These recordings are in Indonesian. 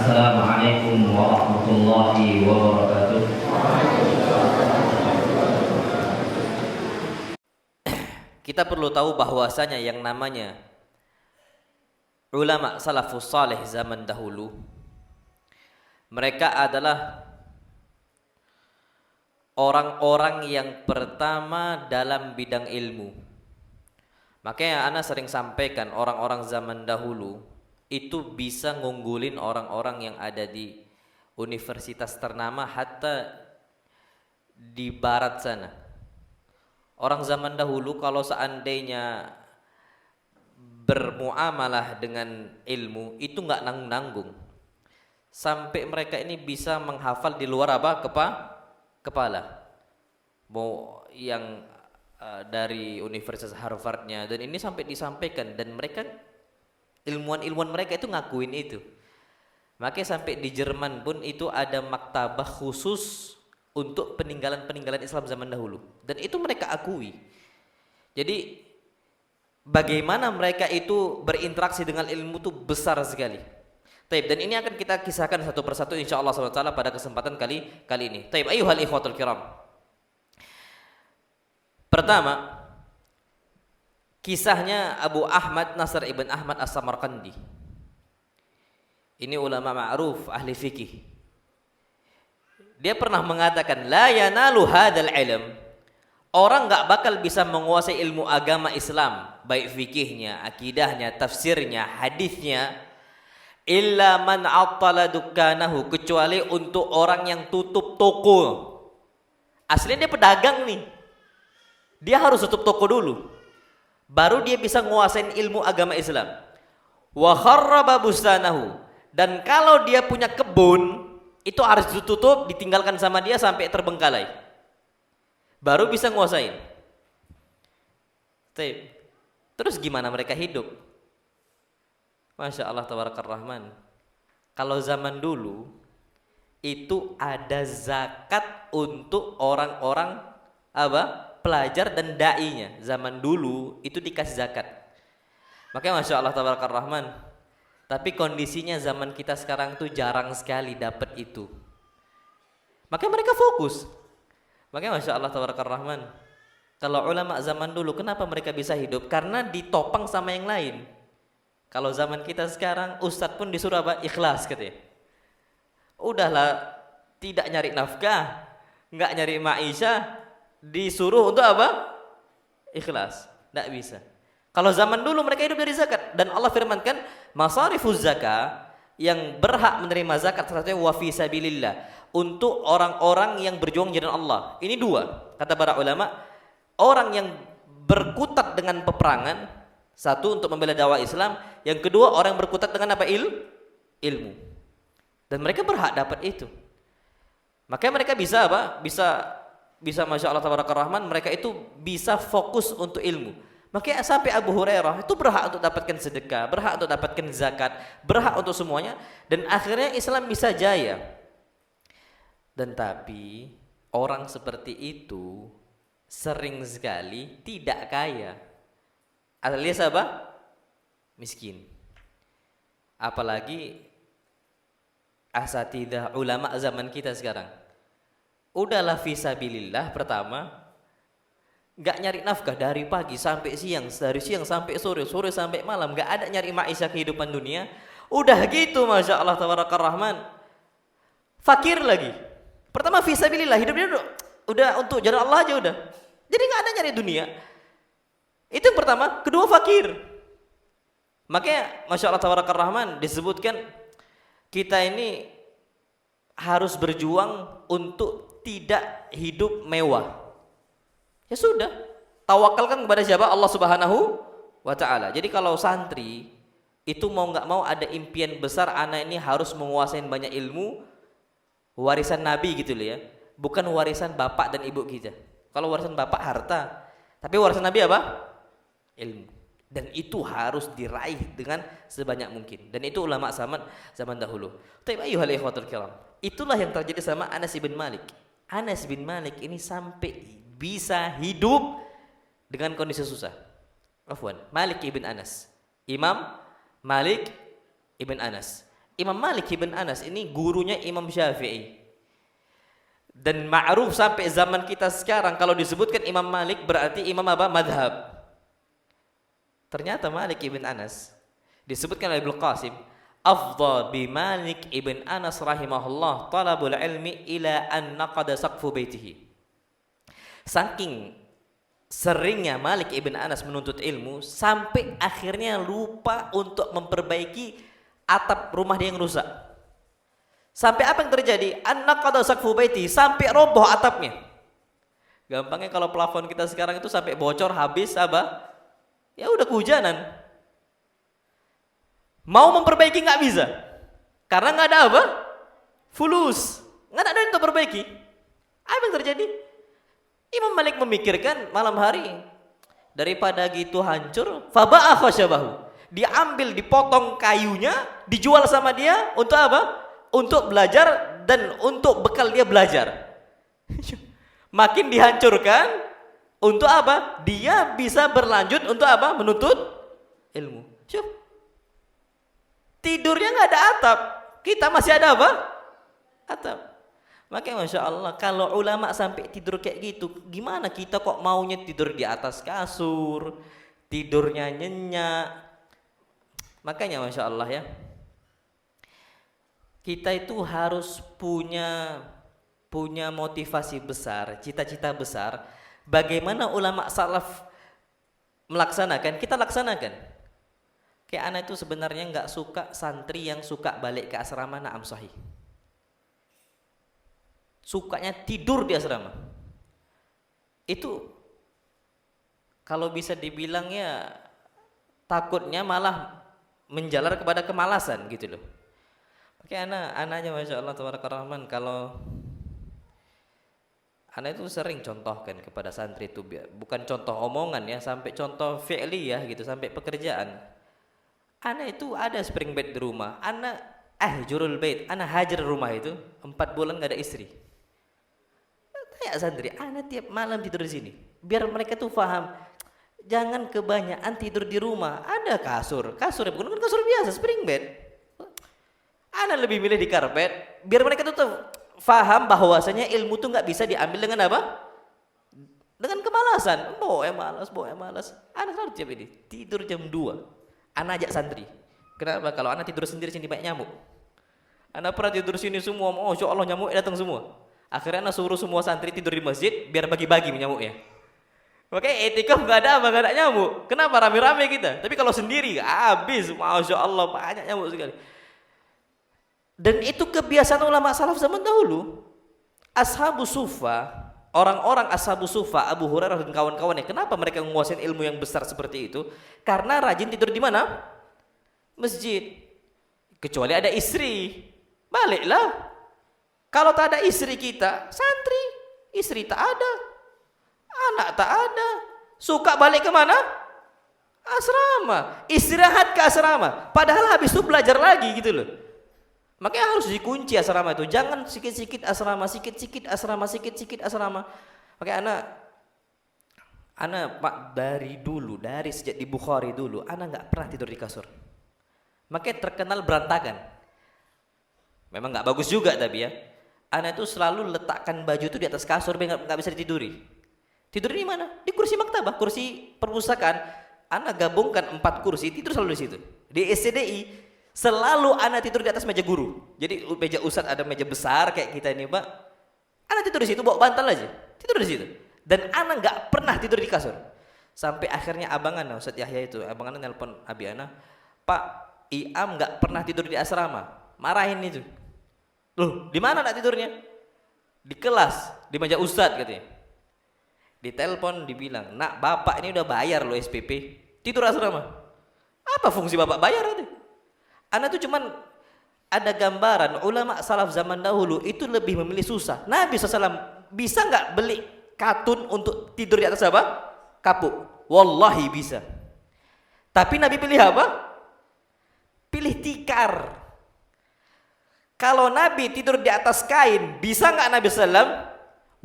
Assalamualaikum warahmatullahi wabarakatuh. Kita perlu tahu bahwasanya yang namanya ulama salafus saleh zaman dahulu, mereka adalah orang-orang yang pertama dalam bidang ilmu. Makanya ana sering sampaikan orang-orang zaman dahulu itu bisa ngunggulin orang-orang yang ada di universitas ternama hatta di barat sana. Orang zaman dahulu kalau seandainya bermuamalah dengan ilmu itu nggak nanggung-nanggung. Sampai mereka ini bisa menghafal di luar kepala. Mau yang dari Universitas Harvardnya, dan ini sampai disampaikan, dan mereka ilmuwan mereka itu ngakuin itu. Makanya sampai di Jerman pun itu ada maktabah khusus untuk peninggalan Islam zaman dahulu, dan itu mereka akui. Jadi bagaimana mereka itu berinteraksi dengan ilmu itu besar sekali. Taib, dan ini akan kita kisahkan satu persatu insyaallah SWT pada kesempatan kali ini. Taib, ayyuhal ikhwatul kiram. Pertama, kisahnya Abu Ahmad Nasr ibn Ahmad As-Samarqandi. Ini ulama ma'ruf ahli fikih. Dia pernah mengatakan, la yanalu hadzal ilm. Orang enggak bakal bisa menguasai ilmu agama Islam, baik fikihnya, akidahnya, tafsirnya, hadisnya, illa man attala dukkanahu, kecuali untuk orang yang tutup toko. Aslinya dia pedagang nih. Dia harus tutup toko dulu, baru dia bisa nguasain ilmu agama Islam. Wa kharraba bustanahu, dan kalau dia punya kebun itu harus ditutup, ditinggalkan sama dia sampai terbengkalai, baru bisa nguasain. Terus gimana mereka hidup? Masya Allah tabarakar rahman. Kalau zaman dulu itu ada zakat untuk orang-orang pelajar dan dai-nya. Zaman dulu itu dikasih zakat. Makanya Masya Allah tabarakar rahman. Tapi kondisinya zaman kita sekarang tuh jarang sekali dapat itu. Makanya mereka fokus. Makanya Masya Allah tabarakar rahman. Kalau ulama zaman dulu kenapa mereka bisa hidup? Karena ditopang sama yang lain. Kalau zaman kita sekarang ustadz pun disuruh ikhlas katanya. Udahlah, tidak nyari nafkah, nggak nyari maisha, disuruh untuk ikhlas. Nggak bisa. Kalau zaman dulu mereka hidup dari zakat, dan Allah firmankan masarifuz zakah, yang berhak menerima zakat satunya wa fi sabilillah, untuk orang-orang yang berjuang di jalan Allah. Ini dua kata para ulama. Orang yang berkutat dengan peperangan, satu untuk membela dakwah Islam, yang kedua orang yang berkutat dengan ilmu. Dan mereka berhak dapat itu. Makanya mereka bisa bisa Masya Allah tabarakar rahman, mereka itu bisa fokus untuk ilmu. Makanya sampai Abu Hurairah itu berhak untuk dapatkan sedekah, berhak untuk dapatkan zakat, berhak untuk semuanya, dan akhirnya Islam bisa jaya. Dan tapi orang seperti itu sering sekali tidak kaya, alias miskin. Apalagi asatidah ulama zaman kita sekarang. Udahlah fisabilillah, pertama nggak nyari nafkah dari pagi sampai siang, dari siang sampai sore, sore sampai malam, nggak ada nyari maisha kehidupan dunia. Udah gitu Masya Allah tabarakar rahman, fakir lagi. Pertama fisabilillah, hidupnya udah untuk jalan Allah aja udah, jadi nggak ada nyari dunia. Itu yang pertama. Kedua fakir. Makanya Masya Allah tabarakar rahman disebutkan kita ini harus berjuang untuk tidak hidup mewah. Ya sudah, tawakalkan kepada siapa? Allah Subhanahu wa ta'ala. Jadi kalau santri itu mau nggak mau ada impian besar, anak ini harus menguasai banyak ilmu, warisan Nabi gitu loh ya, bukan warisan bapak dan ibu kita. Kalau warisan bapak harta, tapi warisan Nabi ilmu. Dan itu harus diraih dengan sebanyak mungkin. Dan itu ulama zaman dahulu. Tapi ayyuhal ikhwatul kiram, itulah yang terjadi sama Anas bin Malik. Anas bin Malik ini sampai bisa hidup dengan kondisi susah. Malik ibn Anas, Imam Malik ibn Anas. Imam Malik ibn Anas ini gurunya Imam Syafi'i. Dan ma'ruf sampai zaman kita sekarang kalau disebutkan Imam Malik berarti imam apa? Madhab. Ternyata Malik ibn Anas disebutkan oleh Ibnu Qasim, afdal bi Malik ibn Anas rahimahullah talabul ilmi ila an naqada saqfu baitihi. Saking seringnya Malik ibn Anas menuntut ilmu sampai akhirnya lupa untuk memperbaiki atap rumah dia yang rusak. Sampai apa yang terjadi? An-naqada saqfu baiti, sampai roboh atapnya. Gampangnya kalau plafon kita sekarang itu sampai bocor habis apa? Ya udah kehujanan. Mau memperbaiki nggak bisa. Karena nggak ada apa? Fulus. Nggak ada yang untuk perbaiki. Apa yang terjadi? Imam Malik memikirkan malam hari daripada gitu hancur, faba'a khasyabahu. Diambil, dipotong kayunya, dijual sama dia untuk apa? Untuk belajar dan untuk bekal dia belajar. Makin dihancurkan untuk apa? Dia bisa berlanjut untuk apa? Menuntut ilmu. Syuh. Tidurnya nggak ada atap, kita masih ada apa? Atap. Makanya Masya Allah, kalau ulama sampai tidur kayak gitu, gimana kita kok maunya tidur di atas kasur, tidurnya nyenyak. Makanya Masya Allah ya, kita itu harus punya motivasi besar, cita-cita besar. Bagaimana ulama salaf melaksanakan, kita laksanakan. Kayak anak itu sebenarnya nggak suka santri yang suka balik ke asrama, na'am sahih. Sukanya tidur di asrama. Itu kalau bisa dibilang ya takutnya malah menjalar kepada kemalasan gitu loh. Oke, anaknya Masya Allah tabarakallah, kalau anak itu sering contohkan kepada santri itu, bukan contoh omongan ya, sampai contoh fi'li ya gitu, sampai pekerjaan. Anak itu ada spring bed di rumah, anak jurul bait, anak hajar rumah itu 4 bulan gak ada istri. Tanya santri, anak tiap malam tidur di sini, biar mereka tuh paham, jangan kebanyakan tidur di rumah. Ada kasur bukan kasur biasa, spring bed. Ana lebih milih di karpet, biar mereka tuh faham bahwasanya ilmu tuh nggak bisa diambil dengan apa? Dengan kemalasan. Boe malas. Ana selalu tiap ini tidur jam 2. Ana ajak santri. Kenapa? Kalau ana tidur sendiri sini banyak nyamuk. Ana pernah tidur sini semua, Masya Allah nyamuk datang semua. Akhirnya ana suruh semua santri tidur di masjid biar bagi-bagi nyamuknya. Makanya etikaf nggak ada nyamuk. Kenapa rame-rame kita? Tapi kalau sendiri habis, Masya Allah banyak nyamuk sekali. Dan itu kebiasaan ulama salaf zaman dahulu. Ashabus Sufa, orang-orang Ashabus Sufa, Abu Hurairah dan kawan-kawannya, kenapa mereka menguasai ilmu yang besar seperti itu? Karena rajin tidur di mana? Masjid. Kecuali ada istri, baliklah. Kalau tak ada istri kita, santri, istri tak ada, anak tak ada, suka balik ke mana? Asrama. Istirahat ke asrama. Padahal habis itu belajar lagi gitu loh. Makanya harus dikunci asrama itu. Jangan sikit-sikit asrama, sikit-sikit asrama, sikit-sikit asrama. Makanya anak Pak dari sejak di Bukhari dulu, anak nggak pernah tidur di kasur. Makanya terkenal berantakan. Memang nggak bagus juga tapi ya. Anak itu selalu letakkan baju itu di atas kasur, nggak bisa ditiduri. Tidur di mana? Di kursi maktabah, kursi perpustakaan. Anak gabungkan 4 kursi, tidur selalu di situ. Di SCDI selalu anak tidur di atas meja guru. Jadi meja ustadz ada meja besar kayak kita ini, Pak. Anak tidur di situ, bawa bantal aja. Tidur di situ. Dan anak nggak pernah tidur di kasur. Sampai akhirnya abang anak Ustadz Yahya itu, abang anak nelpon abi anak, "Pak, Iam nggak pernah tidur di asrama." Marahin itu. "Loh, di mana nak tidurnya?" "Di kelas, di meja ustadz," katanya. Ditelepon dibilang, "Nak, bapak ini udah bayar loh SPP. Tidur asrama." "Apa fungsi bapak bayar itu?" Anak tuh cuman ada gambaran ulama salaf zaman dahulu itu lebih memilih susah. Nabi SAW bisa nggak beli katun untuk tidur di atas apa? Kapuk. Wallahi bisa. Tapi Nabi pilih apa? Pilih tikar. Kalau Nabi tidur di atas kain, bisa nggak Nabi SAW?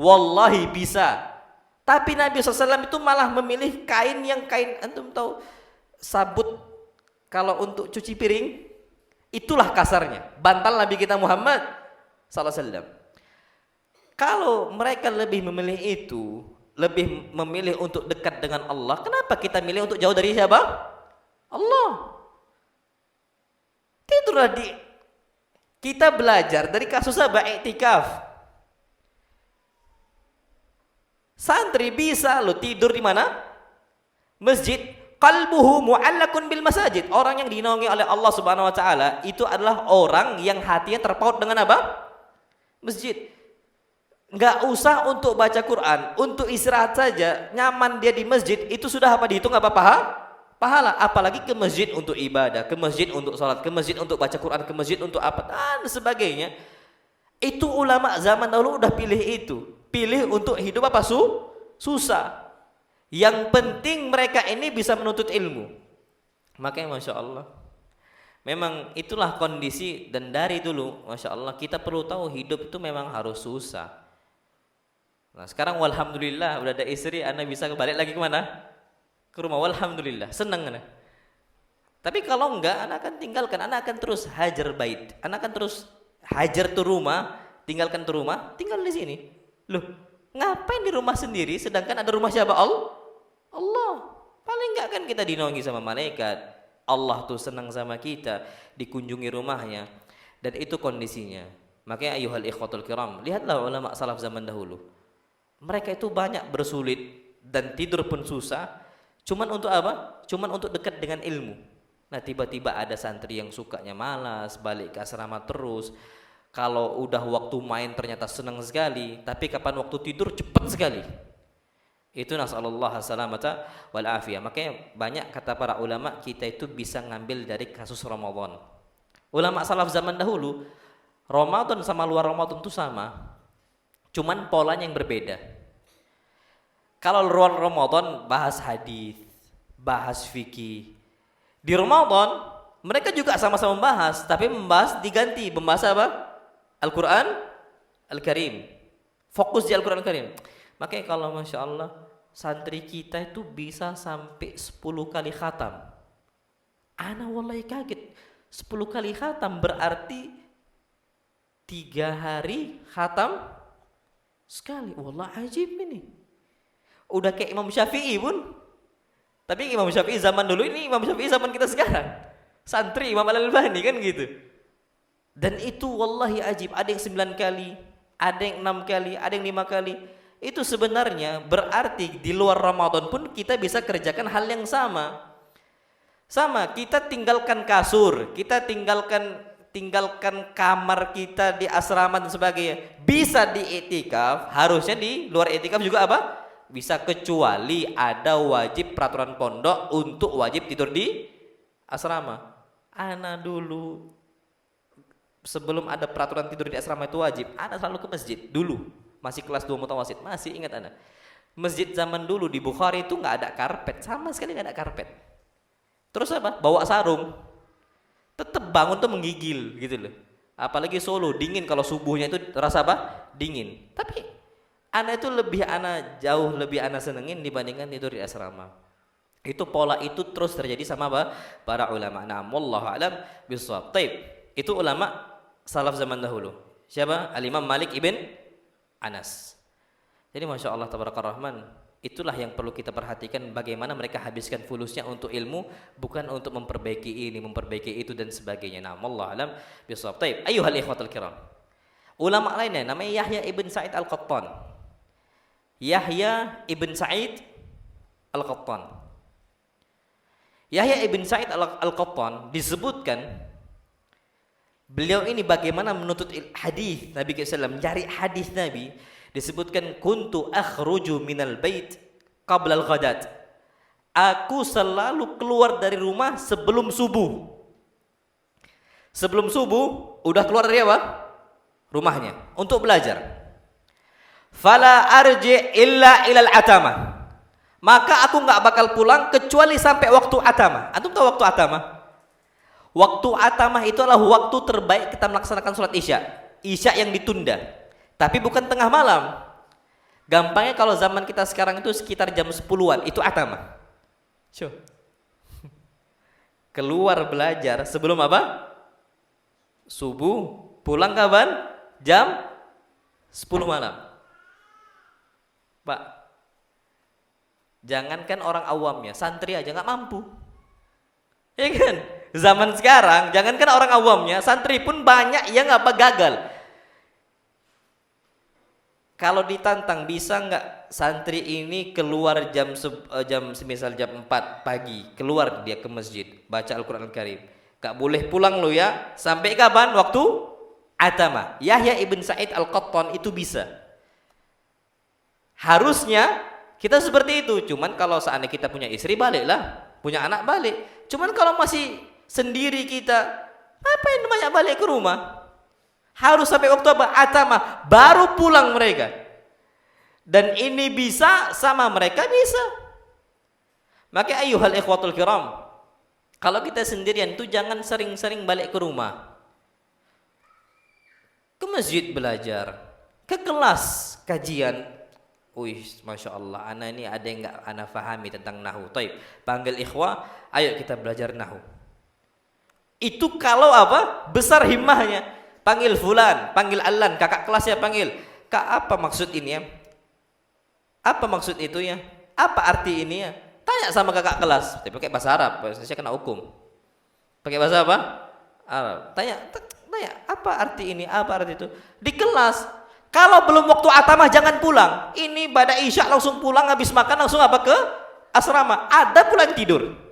Wallahi bisa. Tapi Nabi SAW itu malah memilih kain yang kain, antum tahu sabut kalau untuk cuci piring Itulah kasarnya bantal Nabi kita Muhammad sallallahu alaihi wasallam. Kalau mereka lebih memilih itu, lebih memilih untuk dekat dengan Allah, kenapa kita milih untuk jauh dari siapa? Allah. Tidurlah di kita belajar dari kasus apa? Iktikaf. Santri bisa lo tidur di mana? Masjid. Qalbuhu mu'allakun bil masajid. Orang yang dinaungi oleh Allah Subhanahu wa taala itu adalah orang yang hatinya terpaut dengan apa? Masjid. Enggak usah untuk baca Quran, untuk istirahat saja, nyaman dia di masjid itu sudah apa dihitung apa pahala, apalagi ke masjid untuk ibadah, ke masjid untuk sholat, ke masjid untuk baca Quran, ke masjid untuk apa dan sebagainya. Itu ulama zaman dahulu udah pilih untuk hidup apa susah. Yang penting mereka ini bisa menuntut ilmu. Makanya Masya Allah, memang itulah kondisi. Dan dari dulu Masya Allah kita perlu tahu hidup itu memang harus susah. Nah sekarang walhamdulillah udah ada istri, anak bisa balik lagi kemana? Ke rumah, walhamdulillah, senang anak. Tapi kalau enggak, anak akan tinggalkan, anak akan terus hajar bait, anak akan terus hajar tuh rumah, tinggalkan tuh rumah, tinggal di sini. Loh, ngapain di rumah sendiri sedangkan ada rumah siapa? Allah. Paling enggak kan kita dinaungi sama malaikat. Allah tuh senang sama kita, dikunjungi rumahnya. Dan itu kondisinya. Makanya ayuhal ikhwatul kiram, lihatlah ulama salaf zaman dahulu. Mereka itu banyak bersulit dan tidur pun susah. Cuman untuk apa? Cuman untuk dekat dengan ilmu. Nah tiba-tiba ada santri yang sukanya malas, balik ke asrama terus. Kalau udah waktu main ternyata senang sekali, tapi kapan waktu tidur cepat sekali. Itu nasallallahu salamata wal afiyah. Makanya banyak kata para ulama kita itu bisa ngambil dari kasus Ramadan. Ulama salaf zaman dahulu, Ramadan sama luar Ramadan itu sama. Cuman polanya yang berbeda. Kalau luar Ramadan bahas hadis, bahas fikih. Di Ramadan mereka juga sama-sama membahas, tapi membahas diganti, membahas apa? Al-Quran Al-Karim. Fokus di Al-Quran Al-Karim. Makanya kalau Masya Allah santri kita itu bisa sampai 10 kali khatam. Ana wallahi kaget. 10 kali khatam berarti 3 hari khatam sekali. Wallah ajib ini. Udah kayak Imam Syafi'i pun. Tapi Imam Syafi'i zaman dulu, ini Imam Syafi'i zaman kita sekarang. Santri Imam Al-Albani kan gitu. Dan itu wallahi ajib. Ada yang 9 kali, ada yang 6 kali, ada yang 5 kali. Itu sebenarnya berarti di luar Ramadan pun kita bisa kerjakan hal yang sama. Sama, kita tinggalkan kasur, kita tinggalkan kamar kita di asrama dan sebagainya. Bisa di iktikaf, harusnya di luar iktikaf juga apa? Bisa, kecuali ada wajib peraturan pondok untuk wajib tidur di asrama. Ana dulu sebelum ada peraturan tidur di asrama itu wajib, ana selalu ke masjid dulu. Masih kelas 2 mutawasid, masih ingat ana. Masjid zaman dulu di Bukhari itu nggak ada karpet, sama sekali nggak ada karpet. Terus apa? Bawa sarung. Tetap bangun tuh menggigil gitu loh. Apalagi Solo dingin, kalau subuhnya itu terasa apa? Dingin. Tapi ana itu jauh lebih ana senengin dibandingkan tidur di asrama. Itu pola itu terus terjadi sama apa? Para ulama. Nah, wallahu alam bishawab. Taib. Itu ulama salaf zaman dahulu. Siapa? Al-Imam Malik ibn Anas. Jadi Masya Allah tabarakallah rahman, itulah yang perlu kita perhatikan, bagaimana mereka habiskan fulusnya untuk ilmu, bukan untuk memperbaiki ini, memperbaiki itu dan sebagainya. Nah, wallahu alam bishawab. Taib. Ayyuhal ikhwatul kiram. Ulama lainnya namanya Yahya ibn Sa'id Al-Qattan. Yahya ibn Sa'id Al-Qattan. Yahya ibn Sa'id Al-Qattan disebutkan beliau ini bagaimana menuntut hadis Nabi SAW, mencari hadis Nabi. Disebutkan kuntu akhruju minal bait qabla al-ghadat. Aku selalu keluar dari rumah sebelum subuh. Sebelum subuh udah keluar dari apa? Rumahnya untuk belajar. Fala arji illa ilal atama. Maka aku enggak bakal pulang kecuali sampai waktu atama. Antum tahu waktu atama? Waktu atamah itu adalah waktu terbaik kita melaksanakan sholat isya. Isya yang ditunda, tapi bukan tengah malam. Gampangnya kalau zaman kita sekarang itu sekitar jam 10-an, itu atamah. Keluar belajar sebelum apa? subuh, pulang kapan? Jam 10 malam. Pak, jangankan orang awamnya, santri aja nggak mampu. Ya kan? Zaman sekarang, jangankan orang awamnya, santri pun banyak yang gagal. Kalau ditantang, bisa nggak santri ini keluar semisal jam 4 pagi, keluar dia ke masjid, baca Al-Quran Al-Karim. Gak boleh pulang lo ya, sampai kapan? Waktu atama. Yahya ibn Sa'id Al-Qattan itu bisa. Harusnya kita seperti itu. Cuman kalau seandainya kita punya istri, baliklah. Punya anak, balik. Cuman kalau masih sendiri kita, ngapain banyak balik ke rumah? Harus sampai waktu atama baru pulang mereka. Dan ini bisa sama mereka bisa. Maka ayyuhal ikhwatul kiram, kalau kita sendirian tuh jangan sering-sering balik ke rumah. Ke masjid belajar, ke kelas kajian. Wih, masya Allah, ana ini ada yang nggak ana fahami tentang nahu. Taib, panggil ikhwah, ayo kita belajar nahu. Itu kalau apa? Besar himmahnya. Panggil fulan, panggil alan, kakak kelasnya panggil. Kak, apa maksud ini ya? Apa maksud itu ya? Apa arti ini ya? Tanya sama kakak kelas. Tapi pakai bahasa Arab, saya kena hukum. Pakai bahasa apa? Arab. Tanya, apa arti ini? Apa arti itu? Di kelas. Kalau belum waktu atamah jangan pulang. Ini pada isya langsung pulang, habis makan langsung apa ke asrama. Ada pulang tidur.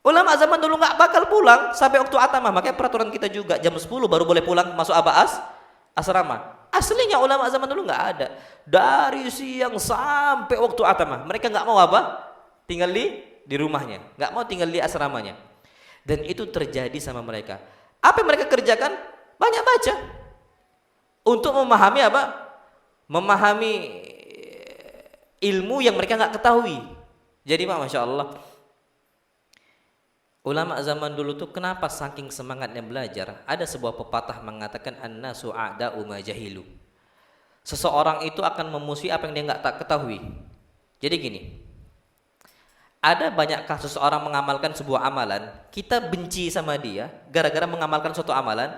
Ulama zaman dulu nggak bakal pulang sampai waktu atamah. Makanya peraturan kita juga jam 10 baru boleh pulang masuk asrama. Aslinya ulama zaman dulu nggak ada. Dari siang sampai waktu atamah. Mereka nggak mau apa? Tinggal di rumahnya. Nggak mau tinggal di asramanya. Dan itu terjadi sama mereka. Apa yang mereka kerjakan? Banyak baca. Untuk memahami apa? Memahami ilmu yang mereka nggak ketahui. Jadi Pak, Masya Allah, ulama zaman dulu tuh kenapa saking semangatnya belajar? Ada sebuah pepatah mengatakan an-nasu a'da'u ma jahilu. Seseorang itu akan memusuhi apa yang dia nggak tak ketahui. Jadi gini, ada banyak kasus orang mengamalkan sebuah amalan, kita benci sama dia gara-gara mengamalkan suatu amalan,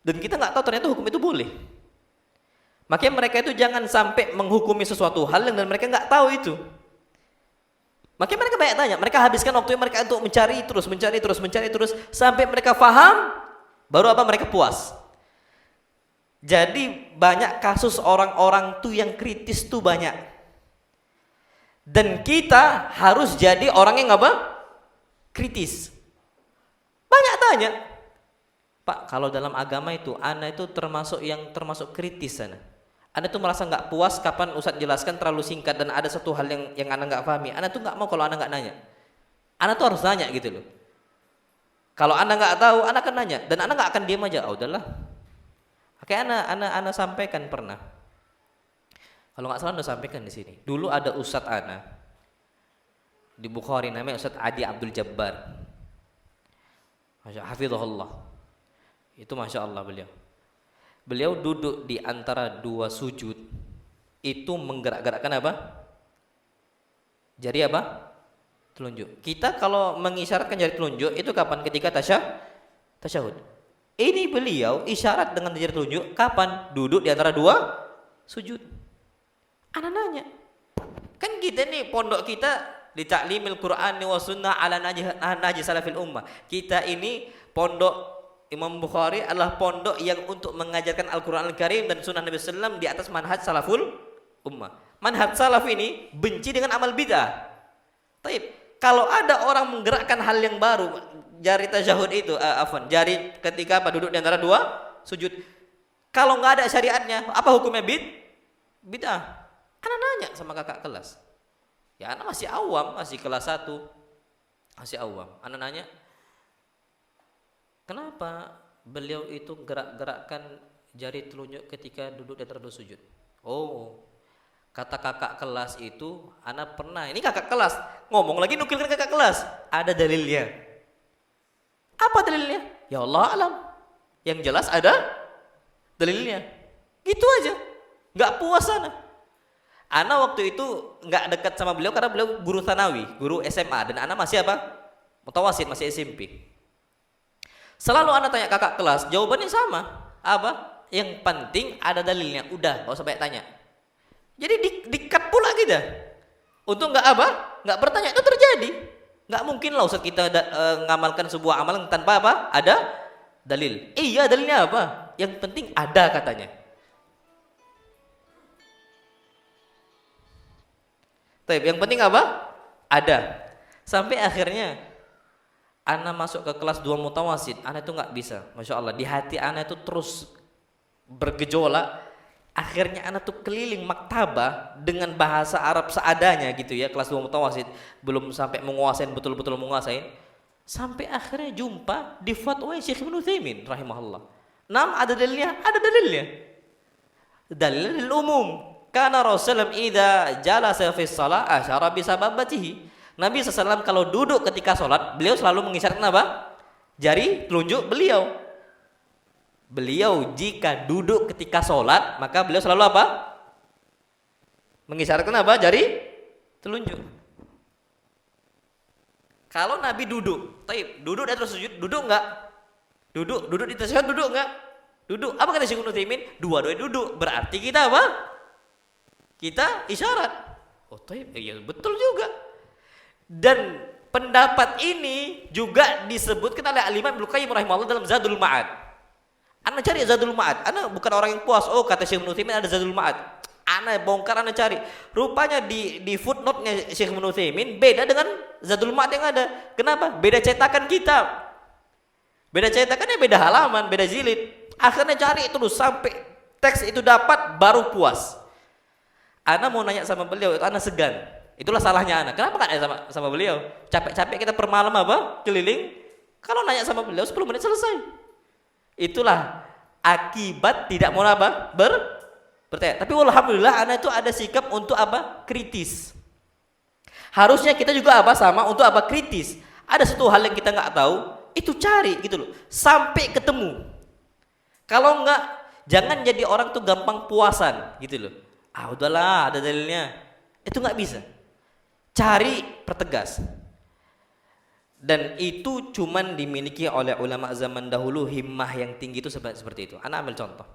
dan kita nggak tahu ternyata hukum itu boleh. Makanya mereka itu jangan sampai menghukumi sesuatu hal yang dan mereka nggak tahu itu. Makanya mereka banyak tanya, mereka habiskan waktu mereka untuk mencari terus sampai mereka faham, baru apa mereka puas. Jadi banyak kasus orang-orang tuh yang kritis tuh banyak. Dan kita harus jadi orang yang apa? Kritis. Banyak tanya, Pak, kalau dalam agama itu, ana itu termasuk kritis sana. Anda tuh merasa nggak puas kapan Ustadz jelaskan terlalu singkat dan ada satu hal yang Anda nggak pahami. Anda tuh nggak mau kalau Anda nggak nanya. Anda tuh harus nanya gitu loh. Kalau Anda nggak tahu, Anda akan nanya dan Anda nggak akan diam aja. Oh, udahlah. Kayak Anda sampaikan pernah. Kalau nggak salah Anda sampaikan di sini. Dulu ada Ustadz Ana di Bukhari namanya Ustadz Adi Abdul Jabbar. Hafizahullah. Itu Masya Allah beliau. Beliau duduk di antara dua sujud itu menggerak-gerakkan apa? Jari apa? Telunjuk. Kita kalau mengisyaratkan jari telunjuk itu kapan? Ketika tasyahud. Ini beliau isyarat dengan jari telunjuk kapan? Duduk di antara dua sujud. Ana nanya, kan kita nih pondok kita di Ta'limil Qur'an wa Sunnah ala Nahji Salafil Ummah. Kita ini pondok Imam Bukhari adalah pondok yang untuk mengajarkan Al-Quran Al-Karim dan Sunnah Nabi SAW di atas manhaj salaful ummah. Manhaj salaf ini benci dengan amal bid'ah. Taib. Kalau ada orang menggerakkan hal yang baru, jari tasyahud itu, jari ketika duduk di antara dua sujud, kalau nggak ada syariatnya, apa hukumnya bid'ah? Karena nanya sama kakak kelas. Ya anak masih awam, masih kelas 1, masih awam. Anak nanya, kenapa beliau itu gerak-gerakkan jari telunjuk ketika duduk di antara dua sujud? Oh, kata kakak kelas itu, anak pernah. Ini kakak kelas ngomong lagi, nukilkan kakak kelas. Ada dalilnya. Apa dalilnya? Ya Allah alam. Yang jelas ada dalilnya. Gitu aja. Nggak puas sana. Ana waktu itu nggak dekat sama beliau karena beliau guru Tsanawi, guru SMA, dan Ana masih apa? Mutawasid, masih SMP. Selalu anak tanya kakak kelas, jawabannya sama. Apa? Yang penting ada dalilnya. Udah, gak usah banyak tanya. Jadi di-cut pula kita. Untuk nggak apa? Nggak bertanya, itu terjadi. Nggak mungkin lah Ustaz kita ngamalkan sebuah amalan tanpa apa? Ada dalil. Iya, dalilnya apa? Yang penting ada katanya. Tapi yang penting apa? Ada. Sampai akhirnya ana masuk ke kelas 2 mutawasid, ana itu nggak bisa. Masya Allah, di hati ana itu terus bergejolak. Akhirnya ana tuh keliling maktabah dengan bahasa Arab seadanya gitu ya, kelas 2 mutawasid, belum sampai menguasain, betul-betul menguasain. Sampai akhirnya jumpa di fatwa Syekh Ibnu Utsaimin rahimahullah. Ada dalilnya, ada dalilnya. Dalil umum. Karena Rasulullah idza jalasa fi shalah asyara bi sababatihi. Nabi SAW kalau duduk ketika sholat, beliau selalu mengisyaratkan apa? Jari telunjuk beliau. Beliau jika duduk ketika sholat, maka beliau selalu apa? Mengisyaratkan apa? Jari telunjuk. Kalau Nabi duduk, duduk dan terus sujud, duduk enggak? Duduk di tasyahud, duduk enggak? Duduk. Apa kata Syekh Ibnu Utsaimin? Dua-duanya duduk. Berarti kita apa? Kita isyarat. Oh, iya betul juga. Dan pendapat ini juga disebutkan oleh Al-Imam Ibnu Qayyim rahimahullah dalam Zadul Ma'ad. Anda cari Zadul Ma'ad. Anda bukan orang yang puas. Oh, kata Syekh Ibnu Utsaimin ada Zadul Ma'ad. Anda bongkar, Anda cari. Rupanya di footnote-nya Syekh Ibnu Utsaimin beda dengan Zadul Ma'ad yang ada. Kenapa? Beda cetakan kitab. Beda cetakannya, beda halaman, beda jilid. Akhirnya cari terus sampai teks itu dapat baru puas. Ana mau nanya sama beliau, itu Ana segan. Itulah salahnya Ana. Kenapa nggak nanya sama beliau? Capek-capek kita per malam apa? Keliling. Kalau nanya sama beliau 10 menit selesai. Itulah akibat tidak mau apa? Bertanya. Tapi alhamdulillah Ana itu ada sikap untuk apa? Kritis. Harusnya kita juga apa? Sama untuk apa? Kritis. Ada satu hal yang kita nggak tahu, itu cari gitu loh. Sampai ketemu. Kalau nggak, jangan jadi orang tuh gampang puasan gitu loh. Udahlah ada dalilnya. Itu nggak bisa. Cari, pertegas. Dan itu cuman dimiliki oleh ulama zaman dahulu, himmah yang tinggi itu seperti itu. Ana ambil contoh.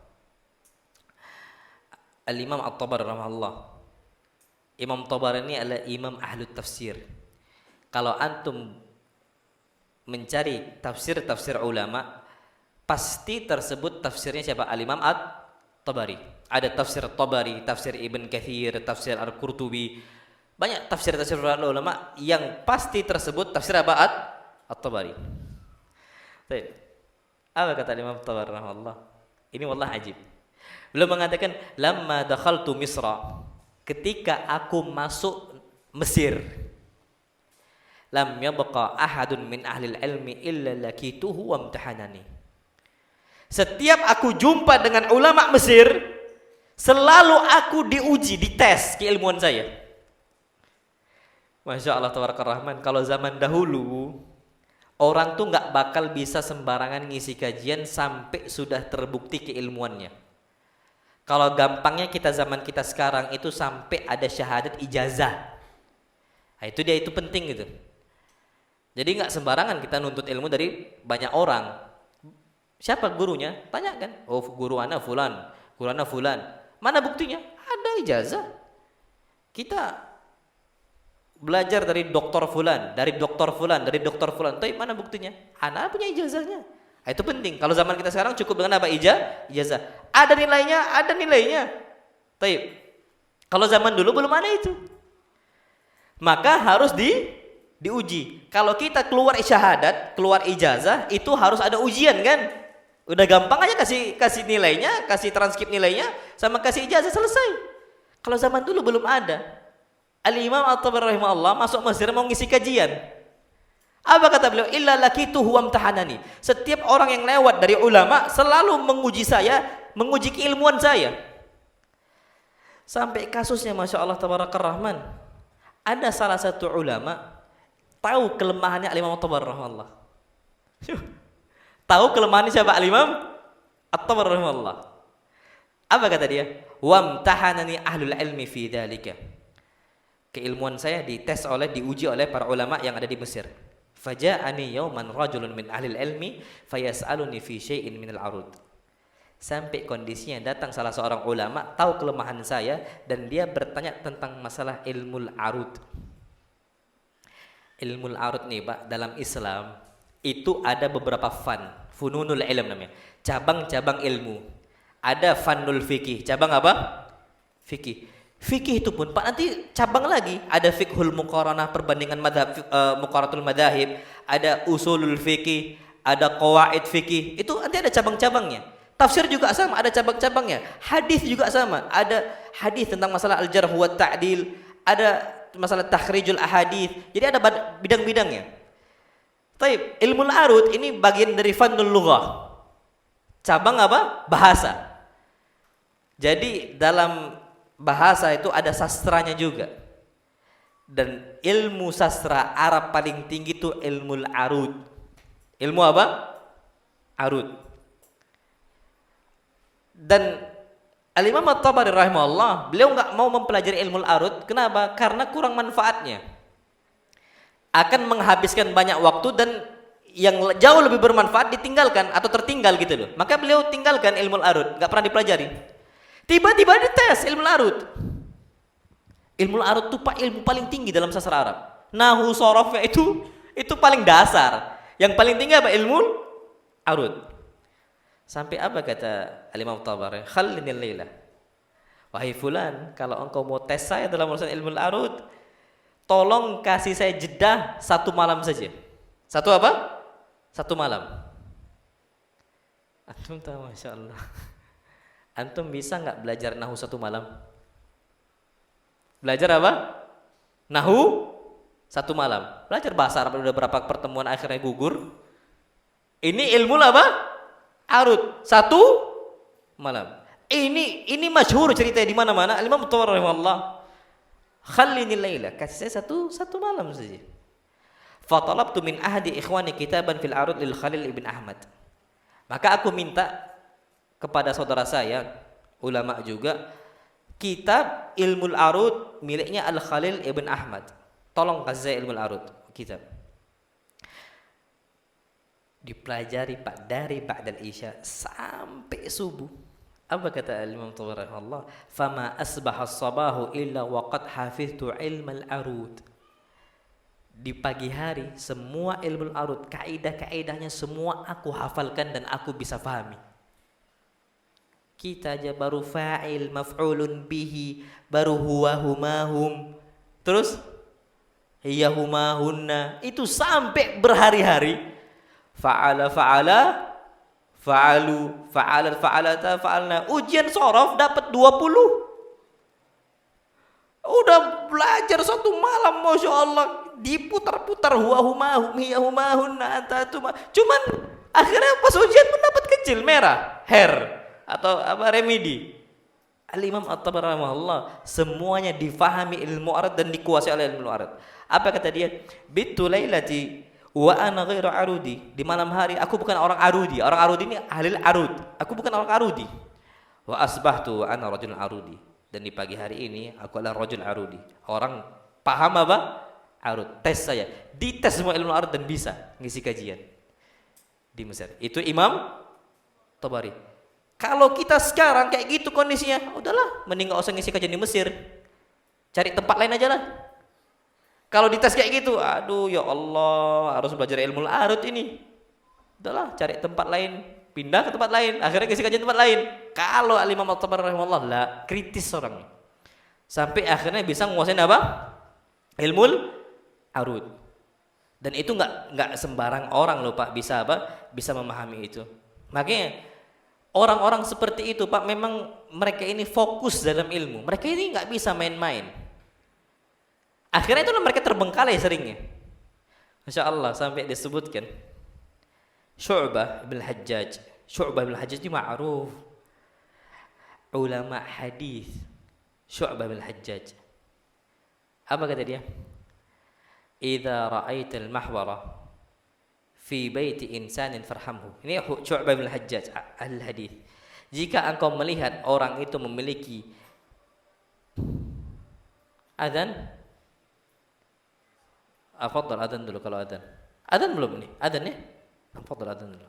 Al-Imam At-Tabari rahimahullah. Imam Tabari ini adalah imam ahlu tafsir. Kalau antum mencari tafsir ulama, pasti tersebut tafsirnya siapa? Al-Imam At-Tabari. Ada tafsir Tabari, tafsir Ibn Katsir, tafsir Al-Qurtubi. Banyak tafsir ulama yang pasti tersebut tafsir apa? At-Tabari. Baik. Apa kata Imam Tabari rahimahullah? Ini wallah ajib. Beliau mengatakan, "Lamma dakhaltu Misra." Ketika aku masuk Mesir, lam yabqa ahadun min ahli ilmi illa lakituhu wa imtahanani. Setiap aku jumpa dengan ulama Mesir, selalu aku diuji, dites keilmuan saya. Masya Allah tabarakallah. Kalau zaman dahulu orang tuh nggak bakal bisa sembarangan ngisi kajian sampai sudah terbukti keilmuannya. Kalau gampangnya kita zaman kita sekarang itu sampai ada syahadat ijazah. Nah, itu dia, itu penting gitu. Jadi nggak sembarangan kita nuntut ilmu dari banyak orang. Siapa gurunya? Tanyakan. Oh, guru ana fulan, guru ana fulan. Mana buktinya? Ada ijazah. Kita belajar dari doktor fulan, dari doktor fulan, dari doktor fulan. Tapi mana buktinya? Ana punya ijazahnya. Nah, itu penting. Kalau zaman kita sekarang cukup dengan apa? Ijazah. Ada nilainya, ada nilainya. Tapi kalau zaman dulu belum ada itu. Maka harus diuji. Kalau kita keluar syahadat, keluar ijazah, itu harus ada ujian kan? Udah gampang aja kasih nilainya, kasih transkrip nilainya, sama kasih ijazah, selesai. Kalau zaman dulu belum ada. Al-Imam At-Tabari rahimahullah masuk Mesir mau ngisi kajian. Apa kata beliau? Illa lakituhu wa imtahanani. Setiap orang yang lewat dari ulama selalu menguji saya, menguji keilmuan saya. Sampai kasusnya Masya Allah tabarakallah rahman. Ada salah satu ulama tahu kelemahannya Al-Imam At-Tabari rahimahullah. Tahu kelemahannya siapa? Al-Imam At-Tabari rahimahullah. Apa kata dia? Wamtahanani ahlul ilmi fi dzalika. Keilmuan saya diuji oleh para ulama yang ada di Mesir. Faja'ani yawman rajulun min ahli ilmi fayas'aluni fi syai'in min al-arud. Sampai kondisinya datang salah seorang ulama tahu kelemahan saya dan dia bertanya tentang masalah ilmu arud. Ilmu arud nih Pak, dalam Islam itu ada beberapa fununul ilm namanya, cabang-cabang ilmu. Ada fanul fikih, cabang apa? Fikih. Fikih itu pun Pak nanti cabang lagi, ada fiqhul muqaranah, perbandingan madhab, muqaratul madhahib, ada usulul fikih, ada qawaid fikih, itu nanti ada cabang-cabangnya. Tafsir juga sama, ada cabang-cabangnya. Hadis juga sama, ada hadis tentang masalah al-jarh wa ta'dil, ada masalah takhrijul ahadits. Jadi ada bidang-bidangnya. Taib, ilmu arud ini bagian dari fannul lughah. Cabang apa? Bahasa. Jadi dalam bahasa itu ada sastranya juga. Dan ilmu sastra Arab paling tinggi itu ilmu arud. Ilmu apa? Arud. Dan Al-Imam At-Tabari rahimahullah, beliau nggak mau mempelajari ilmu arud. Kenapa? Karena kurang manfaatnya. Akan menghabiskan banyak waktu dan yang jauh lebih bermanfaat ditinggalkan atau tertinggal gitu loh. Maka beliau tinggalkan ilmu arud, nggak pernah dipelajari. Tiba-tiba dites ilmu arud. Ilmu arud itu Pak ilmu paling tinggi dalam sastra Arab. Nahu sorofnya itu paling dasar. Yang paling tinggi apa? Ilmu arud. Sampai apa kata Al-Imam Tabari? Khallinil laila. Wahai fulan, kalau engkau mau tes saya dalam urusan ilmu arud, tolong kasih saya jeda 1 malam saja. 1 apa? 1 malam. Antum tahu, Masya Allah. Antum bisa nggak belajar nahu 1 malam? Belajar apa? Nahu 1 malam. Belajar bahasa Arab udah berapa pertemuan akhirnya gugur. Ini ilmu apa? Arud 1 malam. Ini masyhur ceritanya di mana-mana. Al-Imam Tabari rahimahullah, khallinil laila, kasih saya satu malam saja. Fatalabtu min ahdi ikhwani kitaban fil arud lil Khalil ibn Ahmad. Maka aku minta kepada saudara saya, ulama juga, kitab Ilmul Arud miliknya Al Khalil ibn Ahmad. Tolong kasih saya Ilmul Arud, kitab. Dipelajari Pak dari ba'dal isya sampai subuh. Apa kata Imam Tabari rahimahullah? Fama asbaha as-sabahu illa waqad hafiztu ilmal arud. Di pagi hari semua ilmu arud, kaidah-kaidahnya semua aku hafalkan dan aku bisa pahami. Kita aja baru fa'il, maf'ulun bihi, baru huwa humahum, terus hiya humahunna, itu sampai berhari-hari. Fa'ala fa'alu fa'alat fa'alata fa'alna. Ujian sorof dapat 20. Udah belajar 1 malam, Masya Allah, diputar-putar huwa humahum hiya humahunna antatuma. Cuman akhirnya pas ujian pun dapat kecil, merah, atau apa, remedi. Al-Imam At-Tabari rahimahullah, semuanya difahami ilmu arad dan dikuasai oleh ilmu arad. Apa kata dia? Bitu lailati wa ana ghairu arudi. Di malam hari aku bukan orang arudi. Orang arudi ini ahli arud. Aku bukan orang arudi. Wa asbahtu wa ana rajul arudi. Dan di pagi hari ini aku adalah rajul arudi. Orang paham apa? Arud. Tes saya. Dites semua ilmu arud dan bisa ngisi kajian di Mesir. Itu Imam Tabari. Kalau kita sekarang kayak gitu kondisinya, udahlah, mending enggak usah ngisi kajian di Mesir. Cari tempat lain aja lah. Kalau dites kayak gitu, aduh ya Allah, harus belajar ilmu arud ini. Udahlah, cari tempat lain, pindah ke tempat lain, akhirnya ngisi kajian tempat lain. Kalau Al-Imam At-Tabari rahimahullah lah, kritis orangnya. Sampai akhirnya bisa menguasai apa? Ilmu arud. Dan itu enggak sembarang orang loh Pak bisa apa? Bisa memahami itu. Makanya orang-orang seperti itu Pak, memang mereka ini fokus dalam ilmu. Mereka ini enggak bisa main-main. Akhirnya itulah mereka terbengkalai seringnya. Masya Allah, sampai disebutkan Syu'bah bin Hajjaj. Syu'bah bin Hajjaj ini ma'ruf, ulama hadis. Syu'bah bin Hajjaj, apa kata dia? Idza ra'aital mahwara fi baiti insanin farhamhu. Ini Syu'bah bin Hajjaj ahli hadis. Jika engkau melihat orang itu memiliki azan, afadhal adzan dulu kalau adzan. Adzan belum nih? Adzan ya? Fadhal adzan dulu.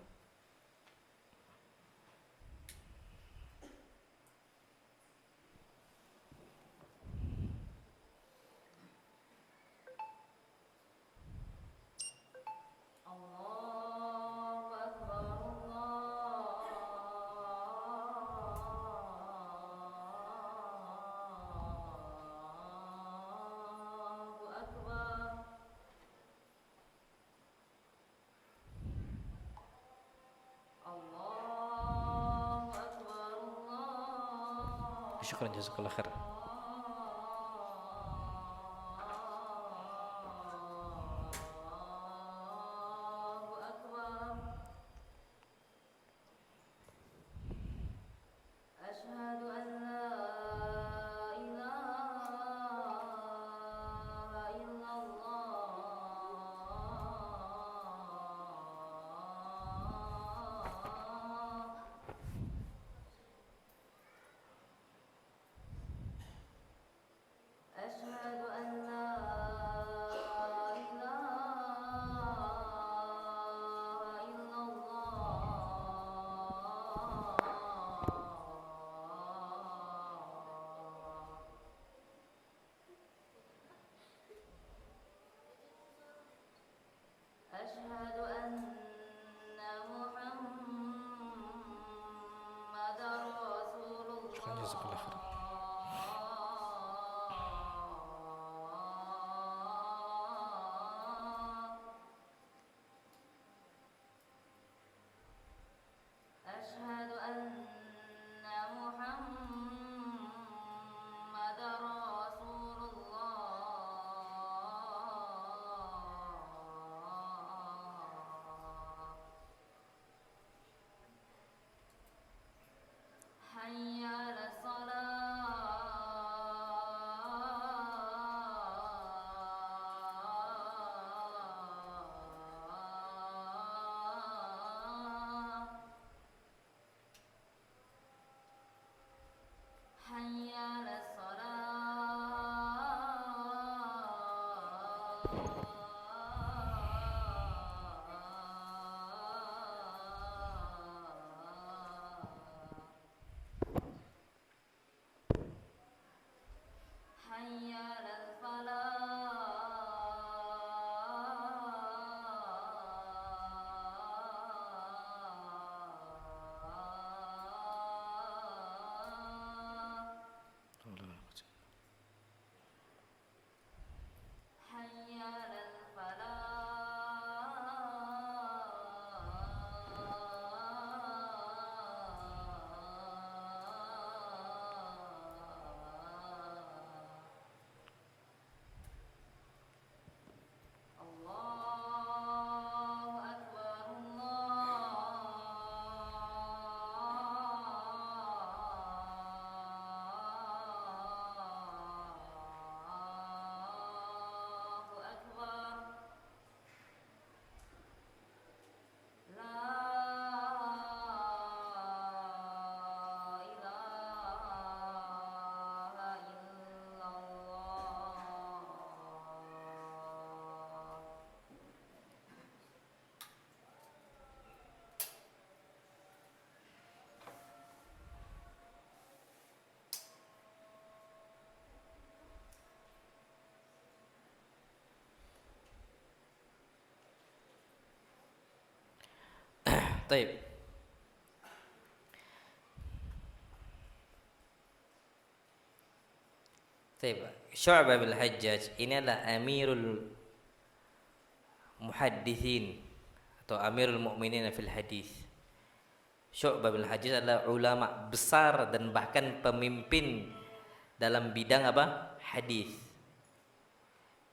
Syukran jazakallah khair. Syukran jazakallah khair. Taib. Taib. Syu'bah bin Hajjaj ini adalah Amirul Muhaddithin atau Amirul Mu'minin fil Hadis. Syu'bah bin Hajjaj adalah ulama besar dan bahkan pemimpin dalam bidang apa? Hadis.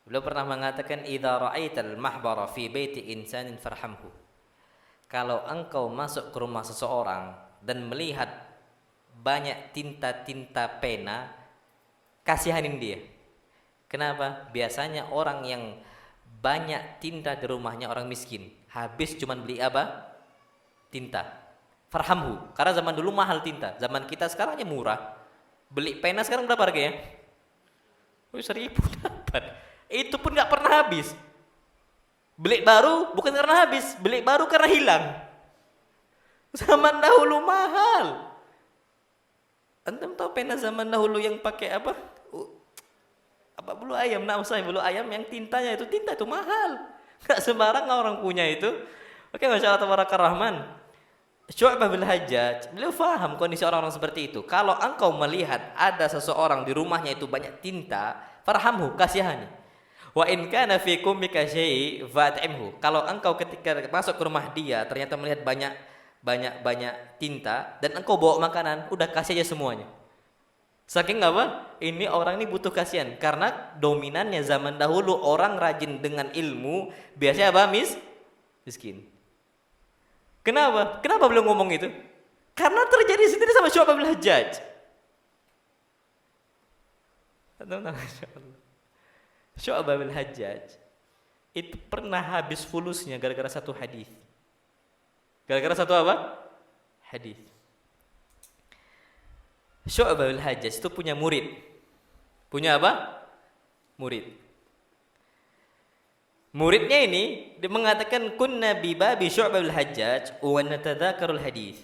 Beliau pernah mengatakan idza ra'aital mahbara fi baiti insanin farhamhu. Kalau engkau masuk ke rumah seseorang dan melihat banyak tinta-tinta pena, kasihanin dia. Kenapa? Biasanya orang yang banyak tinta di rumahnya orang miskin, habis cuman beli apa? Tinta. Farhamhu. Karena zaman dulu mahal tinta, zaman kita sekarang aja murah. Beli pena sekarang berapa harganya? 1.000 dapat. Itu pun nggak pernah habis. Belik baru bukan karena habis, belik baru karena hilang. Zaman dahulu mahal. Antum tahu pena zaman dahulu yang pakai apa? Apa bulu ayam? Nah, usai bulu ayam yang tinta itu mahal. Enggak sembarang orang punya itu. Oke, Masya Allah Tabaraka Rahman. Syu'bah bin Hajjaj, beliau faham kondisi orang-orang seperti itu. Kalau engkau melihat ada seseorang di rumahnya itu banyak tinta, farhamhu, kasihani. Wa in kana fi kummika syai' fa'timhu. Kalau engkau ketika masuk ke rumah dia ternyata melihat banyak tinta dan engkau bawa makanan, udah kasih aja semuanya. Saking apa? Ini orang ini butuh kasihan karena dominannya zaman dahulu orang rajin dengan ilmu biasanya apa? Miskin. Kenapa? Kenapa belum ngomong itu? Karena terjadi sendiri sama Syu'bah bin Hajjaj. Syu'bah bin Hajjaj itu pernah habis fulusnya gara-gara satu hadis. Gara-gara satu apa? Hadis. Syu'bah bin Hajjaj itu punya murid. Punya apa? Murid. Muridnya ini dia mengatakan kunna bi babi Syu'bah bin Hajjaj wa natadzakarul hadis.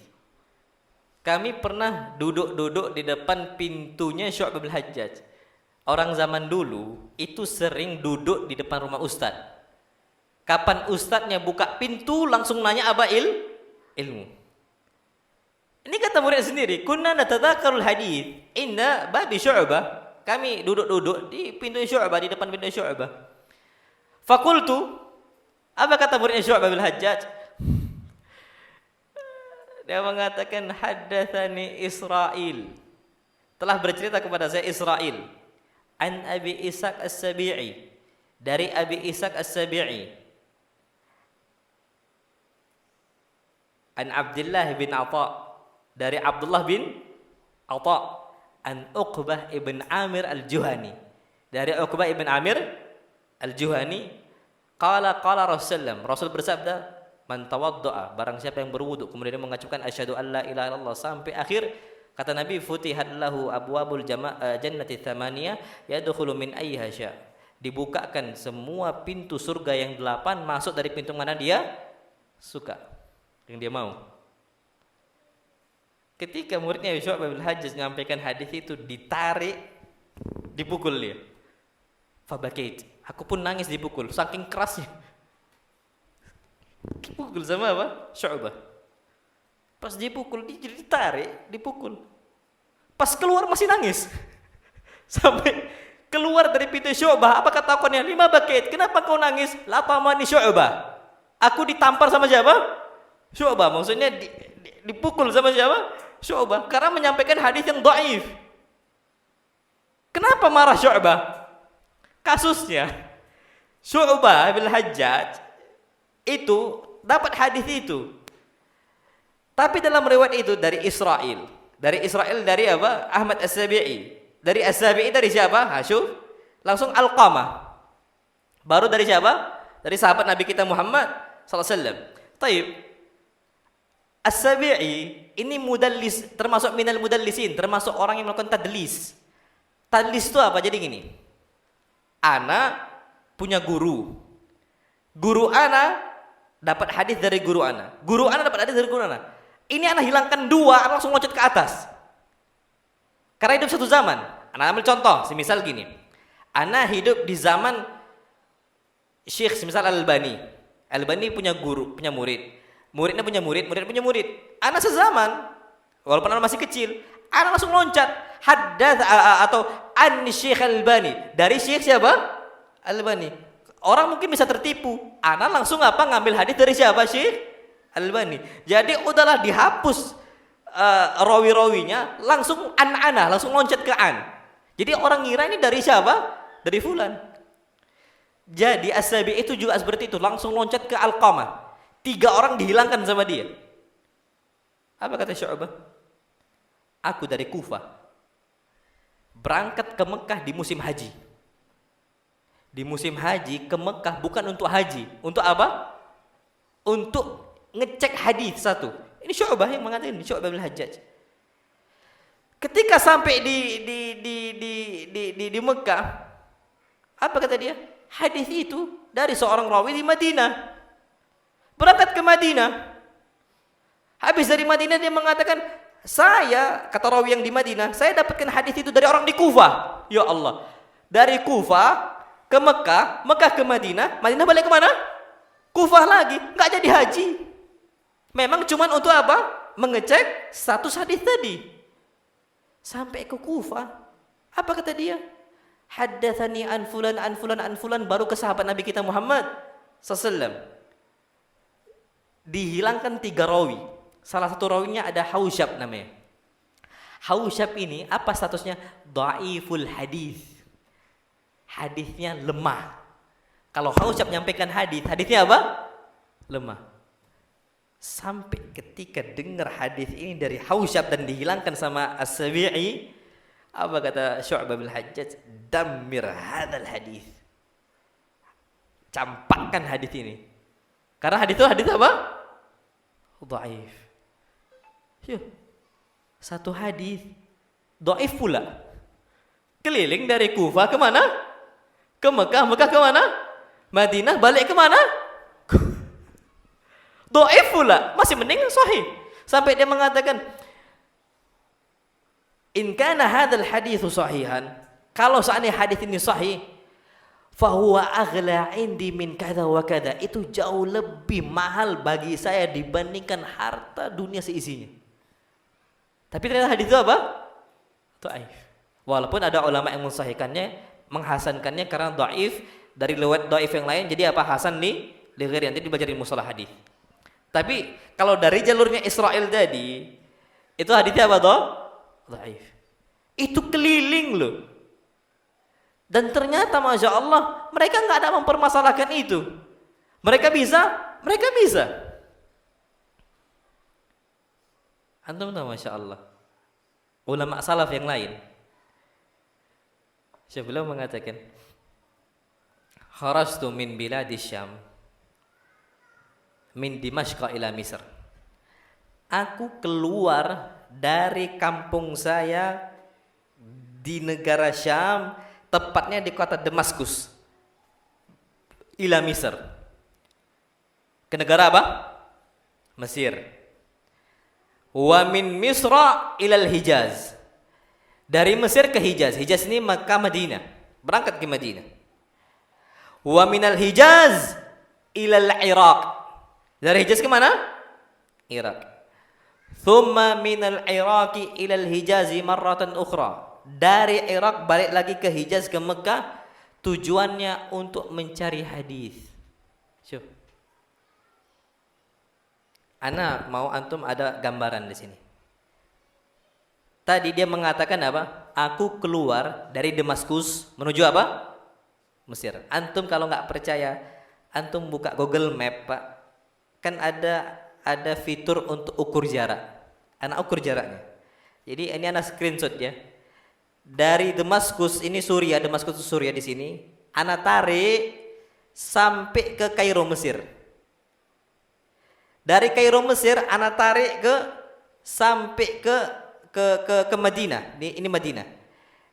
Kami pernah duduk-duduk di depan pintunya Syu'bah bin Hajjaj. Orang zaman dulu itu sering duduk di depan rumah ustaz. Kapan ustaznya buka pintu langsung nanya apa ilmu. Ini kata murid sendiri, kunna natadzakarul hadis inna babi Syu'bah. Kami duduk-duduk di pintu Syu'bah, di depan pintu Syu'bah. Fakultu, apa kata muridnya Syu'bah bin Hajjaj? Dia mengatakan haddatsani Israil. Telah bercerita kepada saya Israil. An Abi Ishaq As-Sabi'i. Dari Abi Ishaq As-Sabi'i. An Abdullah bin Atha. Dari Abdullah bin Atha. An Uqbah ibn Amir Al-Juhani. Dari Uqbah ibn Amir Al-Juhani. Qala Rasulullah, Rasul bersabda, man tawadda'a, barang siapa yang berwudu kemudian mengucapkan asyhadu an la ilaha illallah sampai akhir, kata Nabi, futihat lahu abwabul jannati tsamaniyah yadkhulu min ayyiha sya. Dibukakan semua pintu surga yang 8, masuk dari pintu mana dia suka, yang dia mau. Ketika muridnya Syu'bah bin Hajjaj menyampaikan hadis itu, ditarik, dipukul dia. Fabakait, aku pun nangis dipukul, saking kerasnya. Dipukul sama apa? Syu'bah. Pas dipukul, ditarik, dipukul. Pas keluar masih nangis. Sampai keluar dari pintu Syu'bah, apa kata takonnya? 5 bakait. Kenapa kau nangis? Latamani Syu'bah. Aku ditampar sama siapa? Syu'bah. Maksudnya dipukul sama siapa? Syu'bah. Karena menyampaikan hadis yang dhaif. Kenapa marah Syu'bah? Kasusnya Syu'bah bin Hajjaj itu dapat hadis itu. Tapi dalam riwayat itu dari Israil. Dari Israil dari apa? Ahmad As-Sabi'i. Dari As-Sabi'i dari siapa? Hasyuf. Langsung Alqamah. Baru dari siapa? Dari sahabat Nabi kita Muhammad sallallahu alaihi wasallam. Taib. As-Sabi'i ini mudallis, termasuk minal mudallisin, termasuk orang yang melakukan tadlis. Tadlis itu apa? Jadi gini. Ana punya guru. Guru ana dapat hadis dari guru ana. Guru ana dapat hadis dari guru ana. Ini ana hilangkan 2, ana langsung loncat ke atas. Karena hidup satu zaman. Ana ambil contoh, semisal gini. Ana hidup di zaman Syekh semisal Al-Albani. Al-Albani punya guru, punya murid. Muridnya punya murid, muridnya punya murid. Ana sezaman, walaupun ana masih kecil, ana langsung loncat. Haddath atau an Syekh Al-Albani. Dari Syekh siapa? Al-Albani. Orang mungkin bisa tertipu. Ana langsung apa? Ngambil hadis dari siapa? Syekh Al-Albani. Jadi udahlah dihapus rawi-rawinya, langsung an-ana, langsung loncat ke an. Jadi orang ngira ini dari siapa? Dari fulan. Jadi As-Sabi itu juga seperti itu, langsung loncat ke Alqamah. 3 orang dihilangkan sama dia. Apa kata Syu'bah? Aku dari Kufah. Berangkat ke Mekah di musim haji. Di musim haji ke Mekah bukan untuk haji. Untuk apa? Untuk ngecek hadis satu. Ini Syu'bah yang mengatakan, Syu'bah bin Hajjaj. Ketika sampai di Mekah, apa kata dia? hadis itu dari seorang rawi di Madinah. Berangkat ke Madinah. Habis dari Madinah dia mengatakan, saya, kata rawi yang di Madinah, saya dapatkan hadis itu dari orang di Kufah. Ya Allah. Dari Kufah ke Mekah, Mekah ke Madinah, Madinah balik ke mana? Kufah lagi. Enggak jadi haji. Memang cuman untuk apa? Mengecek status hadis tadi. Sampai ke Kufah. Apa kata dia? Haddatsani an fulan an fulan an fulan, baru ke sahabat Nabi kita Muhammad sallallahu. Dihilangkan 3 rawi. Salah satu rawinya ada Hausyab namanya. Hausyab ini apa statusnya? Dhaiful hadis. Hadisnya lemah. Kalau Hausyab nyampaikan hadis, hadisnya apa? Lemah. Sampai ketika dengar hadis ini dari Hausyab dan dihilangkan sama As-Sabi'i, apa kata Syu'bah bin Hajjaj? Dammir hadzal hadis. Campakkan hadis ini. Karena hadis itu hadis apa? Dhaif. Satu hadis dhaif pula. Keliling dari Kufah ke mana? Ke Mekah, Mekah ke mana? Madinah, balik ke mana? Dhaif pula, masih mending sahih. Sampai dia mengatakan, in kana hadzal haditsu sahihan, kalau seandainya hadis ini sahih, fahuwa aghla indi min kadza wa kadza, itu jauh lebih mahal bagi saya dibandingkan harta dunia seisinya. Tapi ternyata hadis itu apa? Dhaif. Walaupun ada ulama yang mensahihkannya, menghasankannya karena dhaif dari riwayat dhaif yang lain, jadi apa? Hasan li ghairi, nanti dibaca di mustalah hadis. Tapi kalau dari jalurnya Israel tadi, itu hadisnya apa? Dhaif. Itu keliling loh. Dan ternyata Masya Allah, mereka nggak ada mempermasalahkan itu. Mereka bisa. Antum tahu Masya Allah, ulama salaf yang lain, Syekh beliau mengatakan, kharastu min biladis Syam, min Dimashq ila Misr. Aku keluar dari kampung saya di negara Syam, tepatnya di kota Damaskus, ila Misr. Ke negara apa? Mesir. Wa min Misra ilal Hijaz. Dari Mesir ke Hijaz. Hijaz ini Makkah Madinah. Berangkat ke Madinah. Wa minal Hijaz ilal Iraq. Dari Hijaz ke mana? Irak. Thumma minal Iraqi ilal Hijazi marratan ukhra. Dari Irak balik lagi ke Hijaz, ke Mekah, tujuannya untuk mencari hadis. Syuh. Ana mau antum ada gambaran di sini. Tadi dia mengatakan apa? Aku keluar dari Damaskus menuju apa? Mesir. Antum kalau nggak percaya, antum buka Google Map, Pak. Kan ada fitur untuk ukur jarak. Anak ukur jaraknya. Jadi ini anak screenshot ya. Dari Damaskus, ini Suria, Damaskus itu Suria di sini. Anak tarik sampai ke Kairo, Mesir. Dari Kairo Mesir anak tarik sampai ke Madinah. Ini Madinah.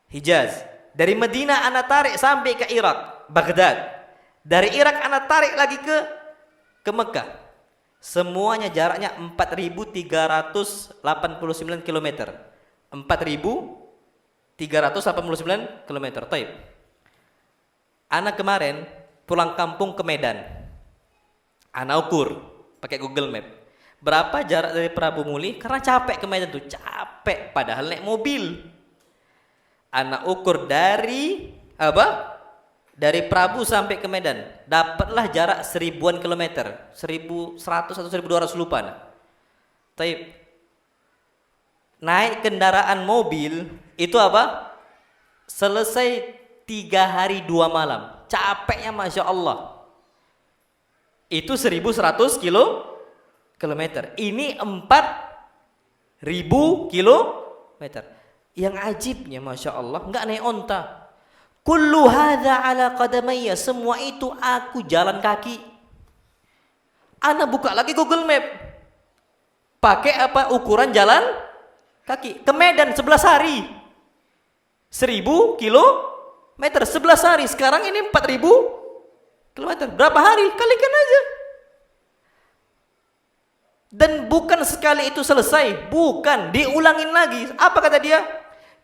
Hijaz. Dari Madinah anak tarik sampai ke Irak, Baghdad. Dari Irak anak tarik lagi ke Mekah. Semuanya jaraknya 4.389 km. 4.389 km. Taib. Anak kemarin pulang kampung ke Medan. Anak ukur pakai Google Map. Berapa jarak dari Prabu Muli? Karena capek ke Medan tuh, capek padahal naik mobil. Anak ukur dari apa? Dari Prabu sampai ke Medan, dapatlah jarak 1000-an kilometer, 1100 atau 1200 lupa. Taib. Naik kendaraan mobil itu apa? Selesai 3 hari 2 malam. Capeknya Masya Allah. Itu 1100 kilometer. Ini 4000 kilometer. Yang ajibnya Masya Allah, enggak naik onta. Kullu hadza ala qadamayya, semua itu aku jalan kaki. Ana buka lagi Google Map. Pakai apa? Ukuran jalan kaki. Ke Medan 11 hari. 1000 kilometer 11 hari. Sekarang ini 4000 kilometer. Berapa hari? Kalikan aja. Dan bukan sekali itu selesai, bukan, diulangin lagi. Apa kata dia?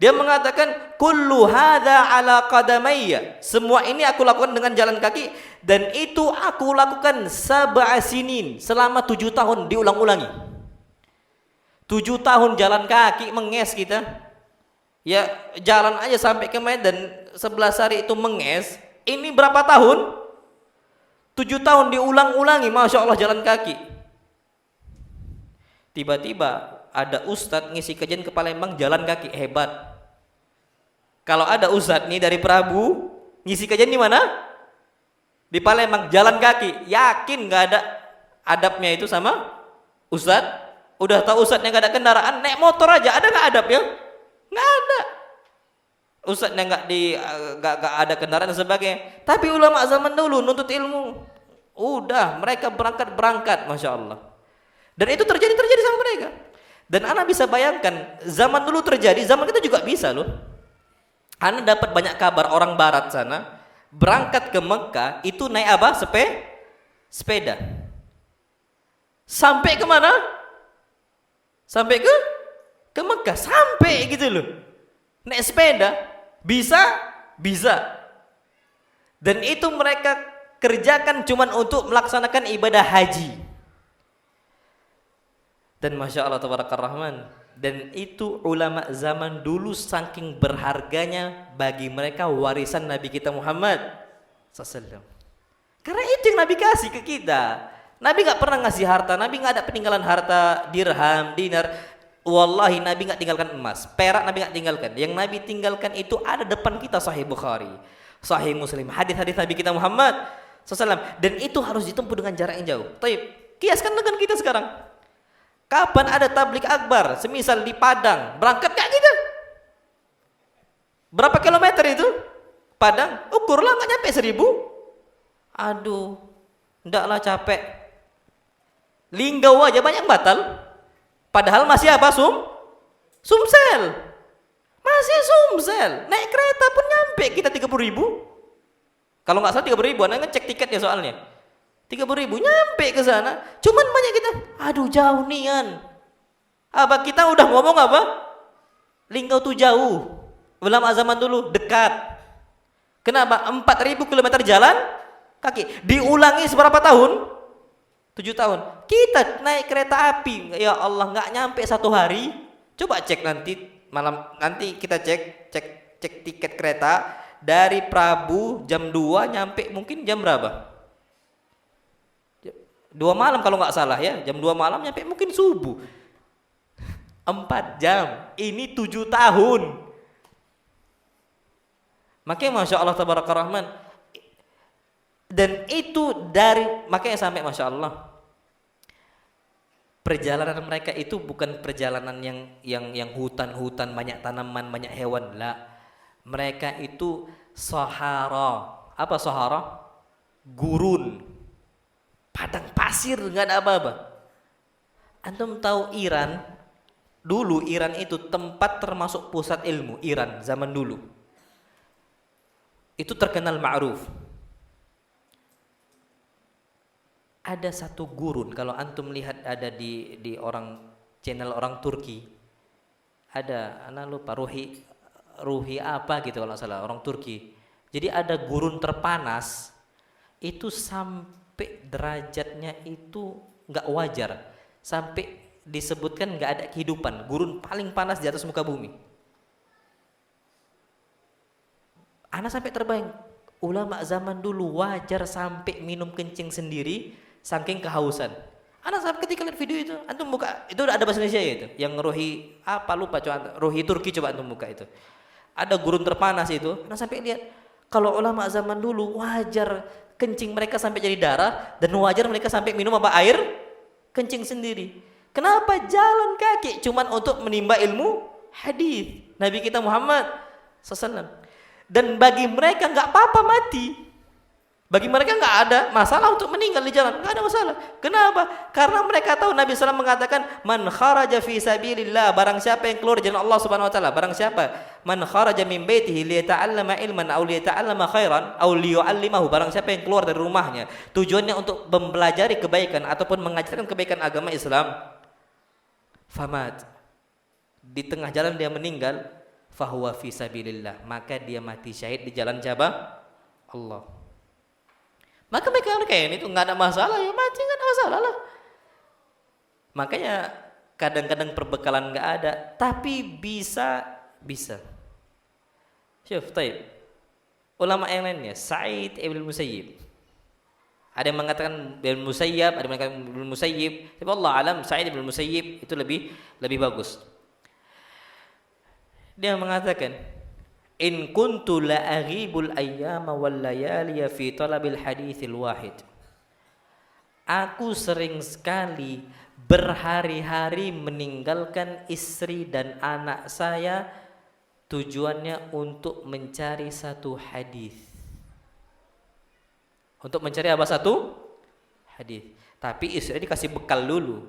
Dia mengatakan kullu hadza ala qadamayya. Semua ini aku lakukan dengan jalan kaki dan itu aku lakukan sab'a sinin, selama 7 tahun diulang-ulangi. 7 tahun jalan kaki menges kita. Ya, jalan aja sampai ke Medan 11 hari itu menges. Ini berapa tahun? 7 tahun diulang-ulangi, Masya Allah jalan kaki. Tiba-tiba ada ustadz ngisi kajian ke Palembang jalan kaki, hebat. Kalau ada ustadz nih dari Prabu ngisi kajian di mana? Di Palembang jalan kaki, yakin nggak ada adabnya itu sama ustadz? Udah tahu ustadznya nggak ada kendaraan, naik motor aja, ada nggak adabnya? Nggak ada. Ustadznya nggak ada kendaraan dan sebagainya. Tapi ulama zaman dulu nuntut ilmu, udah mereka berangkat, Masya Allah. Dan itu terjadi sama mereka. Dan ana bisa bayangkan zaman dulu terjadi, zaman kita juga bisa loh. Ana dapat banyak kabar orang barat sana berangkat ke Mekah itu naik apa? Sepeda. Sampai ke mana? Sampai ke Mekah, sampai gitu loh. Naik sepeda bisa. Dan itu mereka kerjakan cuman untuk melaksanakan ibadah haji. Dan Masya Allah Tabarakar Rahman. Dan itu ulama zaman dulu saking berharganya bagi mereka warisan Nabi kita Muhammad SAW. Karena itu yang Nabi kasih ke kita. Nabi gak pernah ngasih harta. Nabi gak ada peninggalan harta dirham, dinar. Wallahi Nabi gak tinggalkan emas, perak Nabi gak tinggalkan. Yang Nabi tinggalkan itu ada depan kita, Sahih Bukhari, Sahih Muslim, hadis-hadis Nabi kita Muhammad SAW. Dan itu harus ditempuh dengan jarak yang jauh. Taib, kiaskan dengan kita sekarang. Kapan ada tablik akbar? Semisal di Padang, berangkat gak kita? Berapa kilometer itu? Padang, ukurlah gak nyampe 1000. Aduh, ndaklah capek. Linggau aja banyak batal. Padahal masih apa? Sumsel. Masih Sumsel. Naik kereta pun nyampe kita 30.000. Kalau nggak salah 30.000, anak ngecek tiketnya soalnya. 30.000 nyampe ke sana. Cuman banyak kita, aduh jauh nian. Apa kita udah ngomong apa? Linggau tuh jauh. Ulama zaman dulu dekat. Kenapa? 4.000 km jalan kaki. Diulangi seberapa tahun? 7 tahun. Kita naik kereta api, ya Allah nggak nyampe 1 hari. Coba cek nanti malam, nanti kita cek tiket kereta dari Prabu jam 2 nyampe mungkin jam berapa? 2 malam kalau nggak salah ya, jam 2 malam nyampe mungkin subuh. 4 jam. Ini 7 tahun. Makanya Masya Allah Tabarakar Rahman. Dan itu makanya sampai Masya Allah, perjalanan mereka itu bukan perjalanan yang hutan-hutan, banyak tanaman, banyak hewan. Lah, mereka itu sahara. Apa sahara? Gurun, padang pasir, nggak ada apa-apa. Antum tahu Iran? Dulu Iran itu tempat termasuk pusat ilmu. Iran zaman dulu itu terkenal ma'ruf. Ada satu gurun, kalau antum lihat ada di channel orang Turki, ada, anak lupa, Ruhi apa gitu kalau salah, orang Turki. Jadi ada gurun terpanas itu sampai derajatnya itu nggak wajar, sampai disebutkan nggak ada kehidupan. Gurun paling panas di atas muka bumi. Anak sampai terbayang, ulama zaman dulu wajar sampai minum kencing sendiri saking kehausan. Anak sampai ketika lihat video itu, antum buka, itu ada bahasa Indonesia ya itu, yang Ruhi apa lupa, coba Ruhi Turki, coba antum buka itu. Ada gurun terpanas itu. Anak sampai lihat, kalau ulama zaman dulu wajar kencing mereka sampai jadi darah, dan wajar mereka sampai minum apa? Air kencing sendiri. Kenapa? Jalan kaki cuman untuk menimba ilmu hadis Nabi kita Muhammad SAW. Dan bagi mereka nggak apa-apa mati. Bagi mereka nggak ada masalah untuk meninggal di jalan, nggak ada masalah. Kenapa? Karena mereka tahu Nabi SAW mengatakan, man kharaja fi sabilillah, barang siapa yang keluar jalan Allah Subhanahu Wa Taala, barang siapa man kharaja min baitihi liyata'allama ilman aw liyata'allama khairan aw liyu'allimahu, barang siapa yang keluar dari rumahnya tujuannya untuk mempelajari kebaikan ataupun mengajarkan kebaikan agama Islam, famat, di tengah jalan dia meninggal, fahuwa fi sabilillah, maka dia mati syahid di jalan siapa? Allah. Maka mereka ini tuh nggak ada masalah, ya mati nggak ada masalah lah. Makanya kadang-kadang perbekalan nggak ada, tapi bisa. Syuf, taib. Ulama yang lainnya, Sa'id ibn Musayyib. Ada yang mengatakan ibn Musayyab, ada yang mengatakan ibn Musayyib. Tapi Allah alam, Sa'id ibn Musayyib itu lebih bagus. Dia mengatakan, in kuntu la aghibul ayyama wal layaliya fi talabil haditsil wahid. Aku sering sekali berhari-hari meninggalkan istri dan anak saya, tujuannya untuk mencari satu hadis. Untuk mencari apa? Satu hadis. Tapi istri dikasih bekal dulu.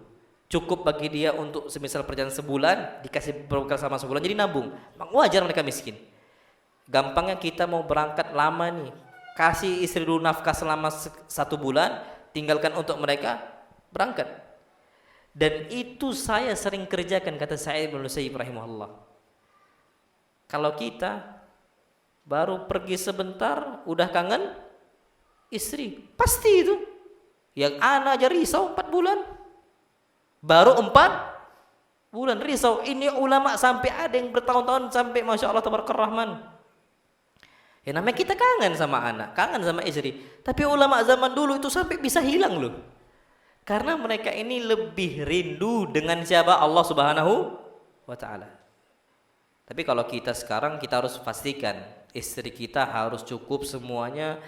Cukup bagi dia untuk semisal perjalanan sebulan, dikasih bekal sama sebulan, jadi nabung. Wajar mereka miskin. Gampangnya kita mau berangkat lama nih, kasih istri dulu nafkah selama 1 bulan, tinggalkan untuk mereka berangkat. Dan itu saya sering kerjakan, kata Sa'id bin Musayyib rahimahullah. Kalau kita baru pergi sebentar udah kangen istri, pasti itu. Yang anak aja risau 4 bulan, baru 4 bulan risau. Ini ulama sampai ada yang bertahun-tahun, sampai masya Allah tabarakallah. Ya namanya kita kangen sama anak, kangen sama istri. Tapi ulama zaman dulu itu sampai bisa hilang loh. Karena mereka ini lebih rindu dengan siapa? Allah Subhanahu wa Ta'ala. Tapi kalau kita sekarang, kita harus pastikan istri kita harus cukup semuanya.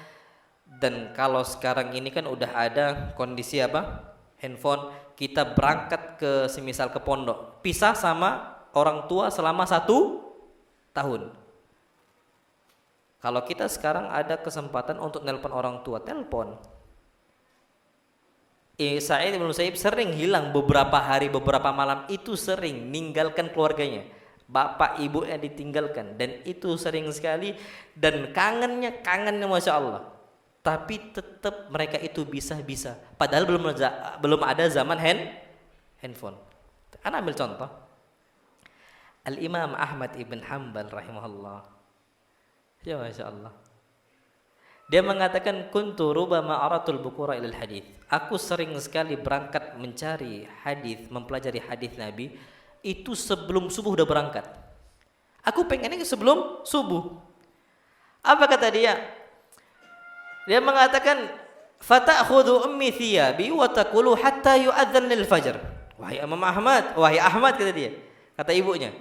Dan kalau sekarang ini kan udah ada kondisi apa? Handphone, kita berangkat ke semisal ke pondok, pisah sama orang tua selama 1 tahun. Kalau kita sekarang ada kesempatan untuk nelpon orang tua, telepon. Sa'id bin Musayyib sering hilang beberapa hari, beberapa malam, itu sering ninggalkan keluarganya. Bapak ibunya ditinggalkan, dan itu sering sekali, dan kangennya masya Allah. Tapi tetap mereka itu bisa. Padahal belum ada zaman handphone. Ana ambil contoh. Al-Imam Ahmad ibn Hanbal rahimahullah. Ya masya Allah. Dia mengatakan, kuntu rubama aratul bukura ilal hadith. Aku sering sekali berangkat mencari hadis, mempelajari hadis Nabi itu sebelum subuh udah berangkat. Aku pengennya sebelum subuh. Apa kata dia? Dia mengatakan, fata'khudhu ummi thiyabi wa taqulu hatta yu'adzan lil fajr. Wahai Imam Ahmad, wahai Ahmad, kata dia, kata ibunya,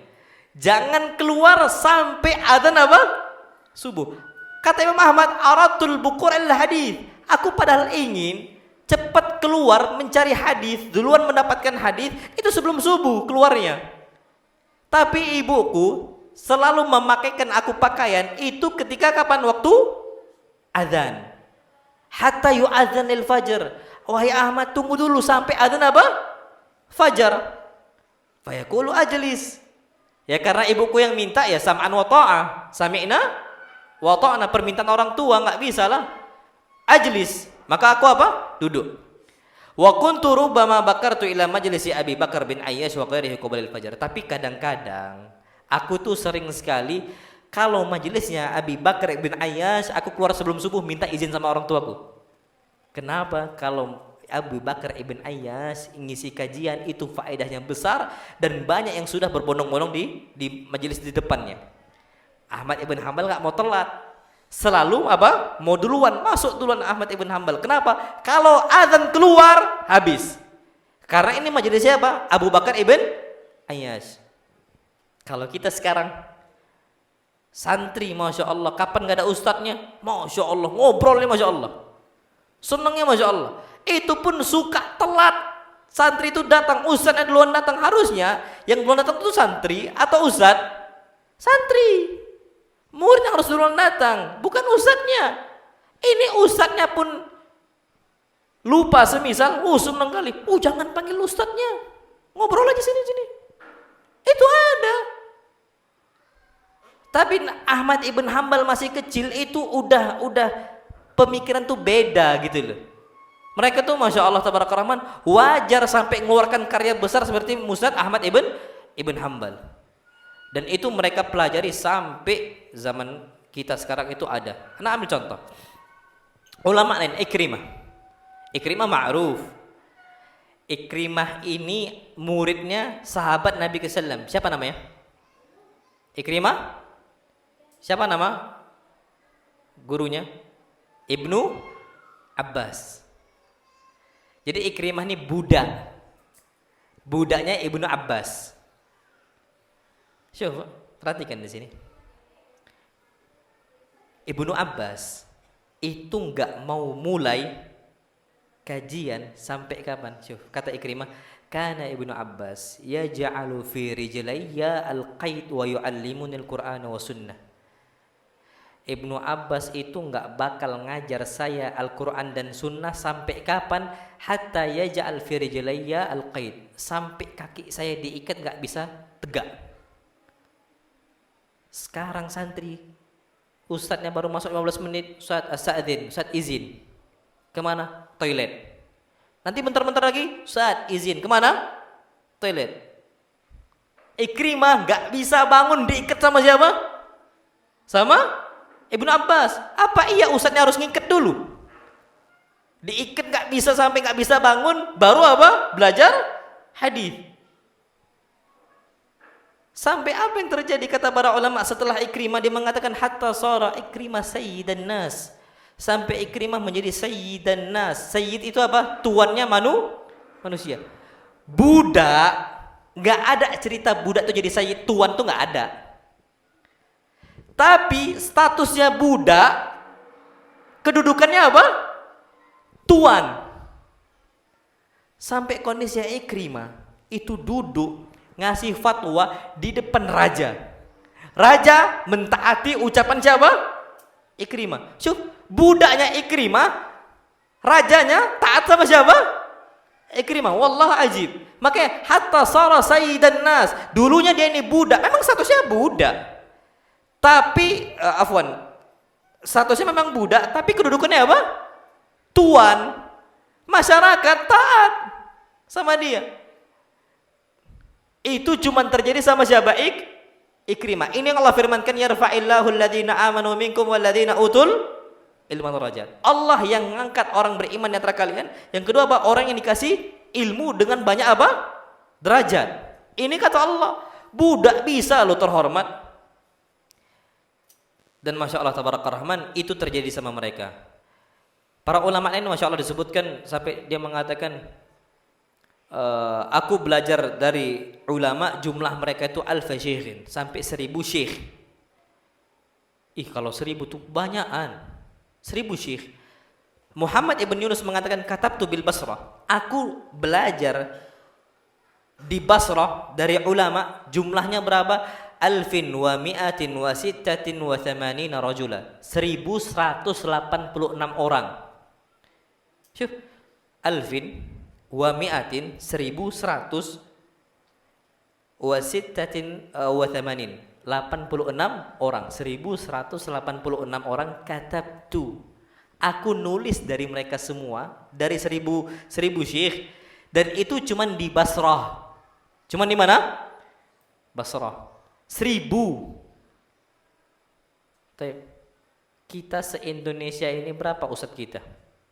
jangan keluar sampai adzan apa? Subuh. Kata Imam Ahmad, aratul bukur al hadis. Aku padahal ingin cepat keluar mencari hadis, duluan mendapatkan hadis itu sebelum subuh keluarnya. Tapi ibuku selalu memakaikan aku pakaian itu ketika kapan? Waktu azan. Hatta yu'adzanil fajr. Wahai Ahmad, tunggu dulu sampai azan apa? Fajar. Fayaqulu ajlis. Ya karena ibuku yang minta, ya sam'an wa ta'ah. Sami'na wa ta'na, permintaan orang tua, enggak bisa lah. Ajlis. Maka aku apa? Duduk. Wa kuntu rubbama bakartu ila majlisi Abi Bakar bin Ayyash wa ghairihi qablal fajar. Tapi kadang-kadang aku tuh sering sekali kalau majelisnya Abi Bakar bin Ayyash, aku keluar sebelum subuh minta izin sama orang tuaku. Kenapa? Kalau Abu Bakar ibn Ayyash ngisi kajian itu faedahnya besar dan banyak yang sudah berbondong-bondong di majelis di depannya. Ahmad ibn Hanbal nggak mau telat, selalu apa? Mau duluan, masuk duluan Ahmad ibn Hanbal. Kenapa? Kalau azan keluar habis. Karena ini majelis siapa? Abu Bakar ibn Ayyash. Kalau kita sekarang santri, masya Allah, kapan nggak ada ustadznya? Masya Allah, ngobrolnya masya Allah, senangnya masya Allah. Itu pun suka telat. Santri itu datang, ustadznya duluan datang. Harusnya yang duluan datang itu santri atau ustadz? Santri. Murid yang harus duluan datang, bukan ustadznya. Ini ustadznya pun lupa semisal, senang kali. Jangan panggil ustadznya. Ngobrol aja sini. Itu ada. Tapi Ahmad ibn Hambal masih kecil itu udah pemikiran tuh beda gitu loh. Mereka tuh Masya Allah tabarakallah wajar sampai mengeluarkan karya besar seperti Musnad Ahmad ibn Hambal. Dan itu mereka pelajari sampai zaman kita sekarang itu ada. Nah, ambil contoh. Ulama lain, Ikrimah ma'ruf. Ikrimah ini muridnya sahabat Nabi SAW. Siapa namanya? Ikrimah? Siapa nama gurunya? Ibnu Abbas. Jadi Ikrimah ini budaknya Ibnu Abbas. Coba perhatikan di sini. Ibnu Abbas itu nggak mau mulai kajian sampai kapan? Kata Ikrimah, kana Ibnu Abbas yaj'alu fi rijlayya al-qaid wa yu'allimuni al-Qur'an wa sunnah. Ibnu Abbas itu nggak bakal ngajar saya Al-Quran dan Sunnah sampai kapan? Hatta yaj'al fi rijlayya al-qaid, sampai kaki saya diikat nggak bisa tegak. Sekarang santri, ustadznya baru masuk 15 menit, Ustadz izin. Kemana? Toilet. Nanti bentar-bentar lagi, Ustadz izin. Kemana? Toilet. Ikrimah nggak bisa bangun, diikat sama siapa? Sama Ibnu Abbas. Apa iya ustadznya harus ngikat dulu? Diikat nggak bisa sampai nggak bisa bangun, baru apa? Belajar hadis. Sampai apa yang terjadi kata para ulama setelah Ikrimah, dia mengatakan hatta shara Ikrimah sayyidan nas. Sampai Ikrimah menjadi sayyidan nas. Sayyid itu apa? Tuannya manusia. Budak, nggak ada cerita budak itu jadi sayyid, tuan tuh nggak ada. Tapi statusnya budak, kedudukannya apa? Tuan. Sampai kondisi Ikrimah itu duduk ngasih fatwa di depan raja. Raja mentaati ucapan siapa? Ikrimah. Budaknya Ikrimah, rajanya taat sama siapa? Ikrimah. Wallah ajib. Makanya hatta sara sayyidan nas. Dulunya dia ini budak, memang statusnya budak. Tapi statusnya memang budak, tapi kedudukannya apa? Tuan. Masyarakat taat sama dia. Itu cuma terjadi sama siapa? Ikrimah. Ini yang Allah firmankan, yarfa'illahu alladhina amanu minkum walladhina utul ilman darajat. Allah yang mengangkat orang beriman di antara kalian. Yang kedua apa? Orang yang dikasih ilmu dengan banyak apa? Derajat. Ini kata Allah, budak bisa lo terhormat. Dan Masya Allah Tabaraka Rahman, itu terjadi sama mereka. Para ulama lain Masya Allah disebutkan sampai dia mengatakan, aku belajar dari ulama jumlah mereka itu alfa syekhin, sampai 1000 syekh. Kalau 1000 itu banyakan. 1000 syekh. Muhammad ibn Yunus mengatakan, katabtu bil Basrah, aku belajar di Basrah dari ulama, jumlahnya berapa? 1186 rajula, 1186 orang. Syuf, 1100 1186 orang, 1186 orang. Katabtu, aku nulis dari mereka semua, dari 1000 syekh, dan itu cuman di Basrah. Cuman di mana? Basrah. 1000. Kita se-Indonesia ini berapa ustadz kita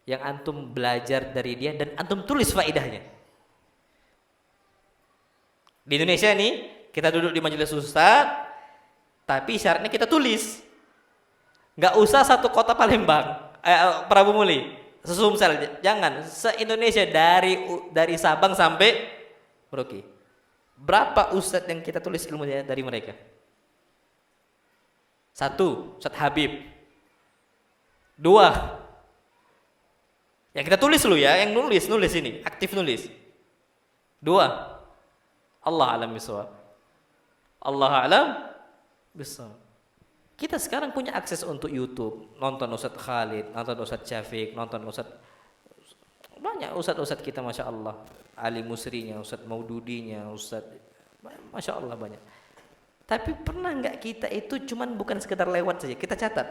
yang antum belajar dari dia dan antum tulis faedahnya? Di Indonesia ini kita duduk di majelis ustadz, tapi syaratnya kita tulis. Nggak usah satu kota Palembang, Prabu Muli, Sesumsel, jangan. Se-Indonesia dari Sabang sampai Merauke. Berapa ustadz yang kita tulis ilmunya dari mereka? 1, Ustadz Habib. 2, ya kita tulis dulu ya, yang nulis ini, aktif nulis. 2, Allah alam bisawab. Allah alam bisawab. Kita sekarang punya akses untuk YouTube, nonton Ustadz Khalid, nonton Ustadz Syafiq, nonton banyak Ustadz kita, Masya Allah. Ali Musrinya, Ustadz Maududinya, Masya Allah banyak. Tapi pernah nggak kita itu cuman bukan sekedar lewat saja, kita catat.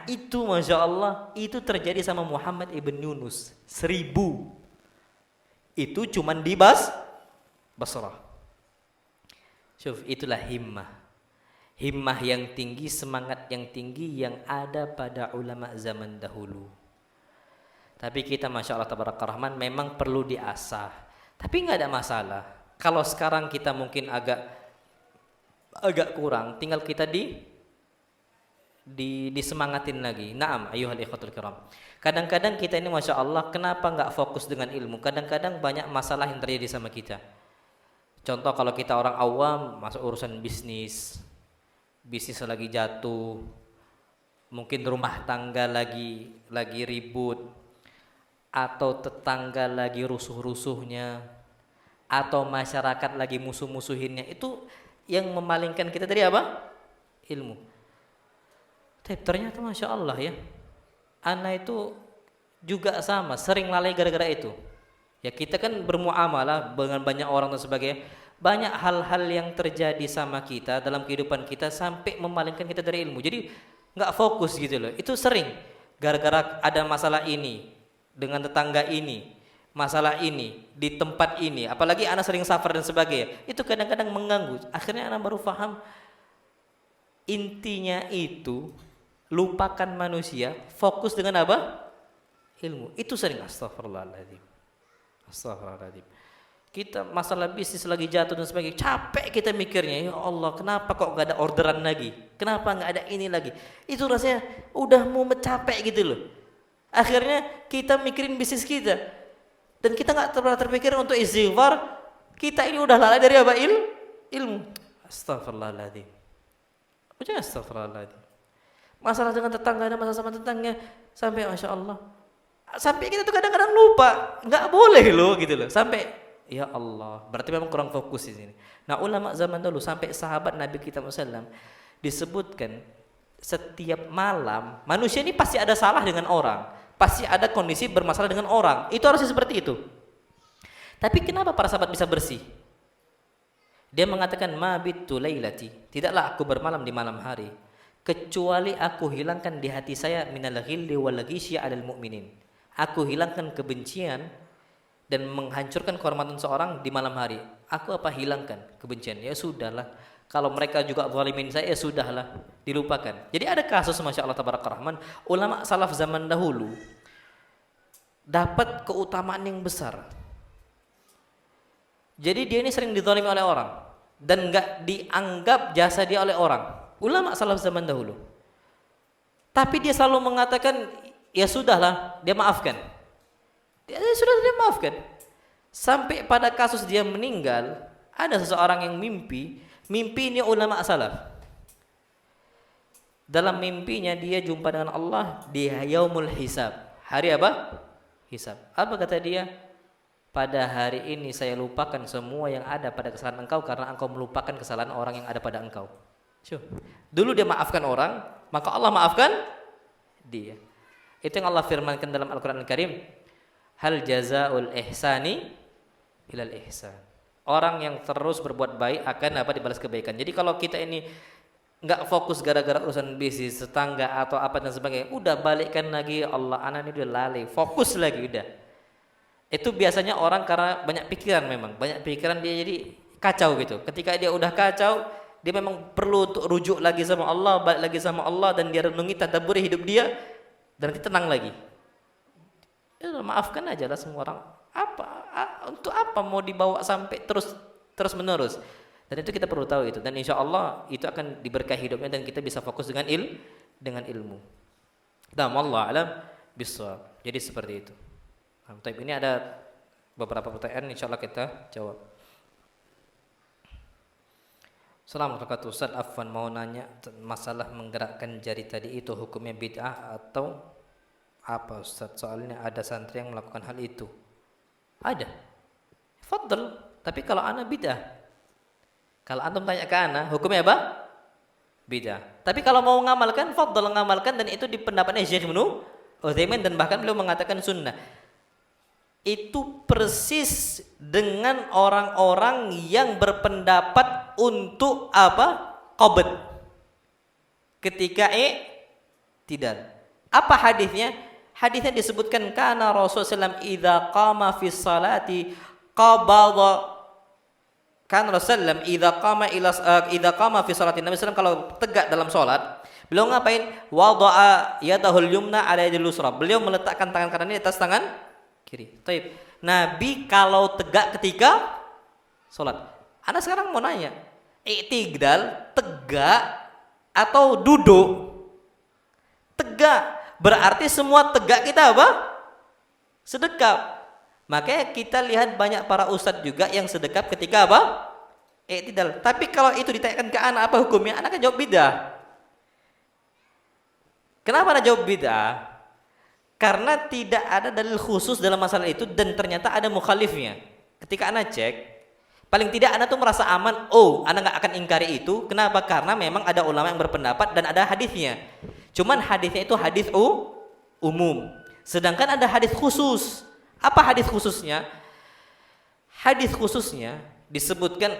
Itu Masya Allah, itu terjadi sama Muhammad ibn Yunus 1000. Itu cuman di Basrah. Syuf, itulah himmah. Himmah yang tinggi, semangat yang tinggi yang ada pada ulama zaman dahulu. Tapi kita Masya Allah Tabaraka Rahman memang perlu diasah. Tapi nggak ada masalah. Kalau sekarang kita mungkin agak kurang, tinggal kita disemangatin lagi. Naam ayuhal ikhwatul kiram. Kadang-kadang kita ini Masya Allah, kenapa nggak fokus dengan ilmu? Kadang-kadang banyak masalah yang terjadi sama kita. Contoh kalau kita orang awam masuk urusan bisnis lagi jatuh, mungkin rumah tangga lagi ribut, atau tetangga lagi rusuh-rusuhnya, atau masyarakat lagi musuh-musuhinnya, itu yang memalingkan kita dari apa? Ilmu. Tapi ternyata Masya Allah ya, ana itu juga sama, sering lalai gara-gara itu. Ya kita kan bermuamalah dengan banyak orang dan sebagainya. Banyak hal-hal yang terjadi sama kita dalam kehidupan kita sampai memalingkan kita dari ilmu. Jadi nggak fokus gitu loh. Itu sering gara-gara ada masalah ini dengan tetangga ini, masalah ini di tempat ini. Apalagi anak sering safar dan sebagainya. Itu kadang-kadang mengganggu. Akhirnya anak baru paham intinya itu lupakan manusia, fokus dengan apa? Ilmu. Itu sering astagfirullahaladzim. Astagfirullahaladzim. Kita masalah bisnis lagi jatuh dan sebagainya, capek kita mikirnya, ya Allah kenapa kok gak ada orderan lagi, kenapa gak ada ini lagi. Itu rasanya udah mau capek gitu loh. Akhirnya kita mikirin bisnis kita, dan kita gak pernah terpikir untuk istighfar. Kita ini udah lalai dari apa? Ilmu. Astagfirullahaladzim. Udah astagfirullahaladzim. Masalah dengan tetangga, ada masalah sama tetangga, sampai Masya Allah, sampai kita tuh kadang-kadang lupa, nggak boleh loh gitu loh, sampai ya Allah, berarti memang kurang fokus di sini. Nah ulama zaman dulu sampai sahabat Nabi kita Muhammad disebutkan setiap malam manusia ini pasti ada salah dengan orang, pasti ada kondisi bermasalah dengan orang, itu harusnya seperti itu. Tapi kenapa para sahabat bisa bersih? Dia mengatakan ma bitu lailati, tidaklah aku bermalam di malam hari kecuali aku hilangkan di hati saya minal ghilli wal ghishya 'alal mu'minin. Aku hilangkan kebencian dan menghancurkan kehormatan seorang di malam hari. Aku apa? Hilangkan kebencian. Ya sudahlah. Kalau mereka juga zalimin saya, ya sudahlah, dilupakan. Jadi ada kasus Masya Allah Tabaraka Rahman, ulama salaf zaman dahulu dapat keutamaan yang besar. Jadi dia ini sering dizalimi oleh orang dan enggak dianggap jasa dia oleh orang. Ulama salaf zaman dahulu. Tapi dia selalu mengatakan, ya sudahlah, dia maafkan. Dia maafkan. Sampai pada kasus dia meninggal, ada seseorang yang mimpi ini ulama salaf. Dalam mimpinya dia jumpa dengan Allah di yaumul hisab. Hari apa? Hisab. Apa kata dia? Pada hari ini saya lupakan semua yang ada pada kesalahan engkau karena engkau melupakan kesalahan orang yang ada pada engkau. Dulu dia maafkan orang, maka Allah maafkan dia. Itu yang Allah firmankan dalam Al-Quran Al-Karim. Hal jazaul ihsani ilal ihsan. Orang yang terus berbuat baik akan apa? Dibalas kebaikan. Jadi kalau kita ini nggak fokus gara-gara urusan bisnis, tetangga atau apa dan sebagainya, udah balikkan lagi, Allah anak ini udah lalai, fokus lagi udah. Itu biasanya orang karena banyak pikiran, memang banyak pikiran dia jadi kacau gitu. Ketika dia udah kacau, dia memang perlu untuk rujuk lagi sama Allah, balik lagi sama Allah, dan dia renungi tadabburi hidup dia, dan dia tenang lagi. Ya, maafkan aja lah semua orang. Untuk apa mau dibawa sampai terus menerus? Dan itu kita perlu tahu itu. Dan insya Allah itu akan diberkahi hidupnya dan kita bisa fokus dengan ilmu. Dan Allah alam bisawab. Jadi seperti itu. Nah, ini ada beberapa pertanyaan, insya Allah kita jawab. Assalamualaikum Ustaz, afwan mau nanya masalah menggerakkan jari tadi itu hukumnya bid'ah atau apa Ustaz? Soalnya ada santri yang melakukan hal itu. Ada. Fadl, tapi kalau ana bid'ah. Kalau antum tanya ke ana, hukumnya apa? Bid'ah. Tapi kalau mau ngamalkan, fadhal ngamalkan, dan itu di pendapatnya Syekh Ibnu Utsaimin, dan bahkan beliau mengatakan sunnah. Itu persis dengan orang-orang yang berpendapat untuk apa? Qabd. Ketika tidak. Apa hadisnya? Hadisnya disebutkan kana Rasulullah SAW idza qama fi salati qabada. Kan Rasulullah idza qama fi salati, Nabi SAW kalau tegak dalam salat, beliau ngapain? Wada'a yadahul yumna ala yadil yusra. Beliau meletakkan tangan kanannya di atas tangan kiri. Taib. Nabi kalau tegak ketika salat. Anda sekarang mau nanya, i'tidal tegak atau duduk? Tegak. Berarti semua tegak kita apa? Sedekap. Makanya kita lihat banyak para ustadz juga yang sedekap ketika apa? I'tidal. Tapi kalau itu ditanyakan ke anak, apa hukumnya? Anak kan jawab bid'ah. Kenapa anak jawab bid'ah? Karena tidak ada dalil khusus dalam masalah itu, dan ternyata ada mukhalifnya. Ketika anak cek, paling tidak anak tuh merasa aman. Oh, anak nggak akan ingkari itu. Kenapa? Karena memang ada ulama yang berpendapat dan ada hadisnya. Cuman hadisnya itu hadis umum. Sedangkan ada hadis khusus. Apa hadis khususnya? Hadis khususnya disebutkan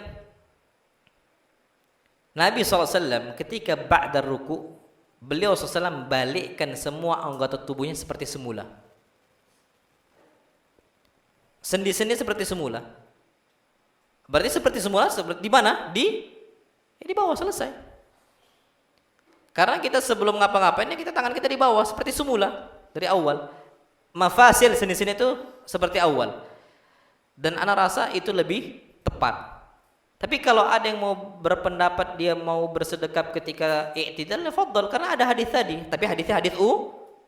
Nabi SAW ketika ba'da ruku, beliau SAW balikkan semua anggota tubuhnya seperti semula. Sendi-sendi seperti semula. Berarti seperti semula, seperti di mana? Di bawah, selesai. Karena kita sebelum ngapa-ngapainnya kita tangan kita di bawah seperti semula dari awal. Mafasil sendi-sendi itu seperti awal. Dan ana rasa itu lebih tepat. Tapi kalau ada yang mau berpendapat dia mau bersedekap ketika i'tidal, ya fadhal, karena ada hadis tadi, tapi hadisnya hadis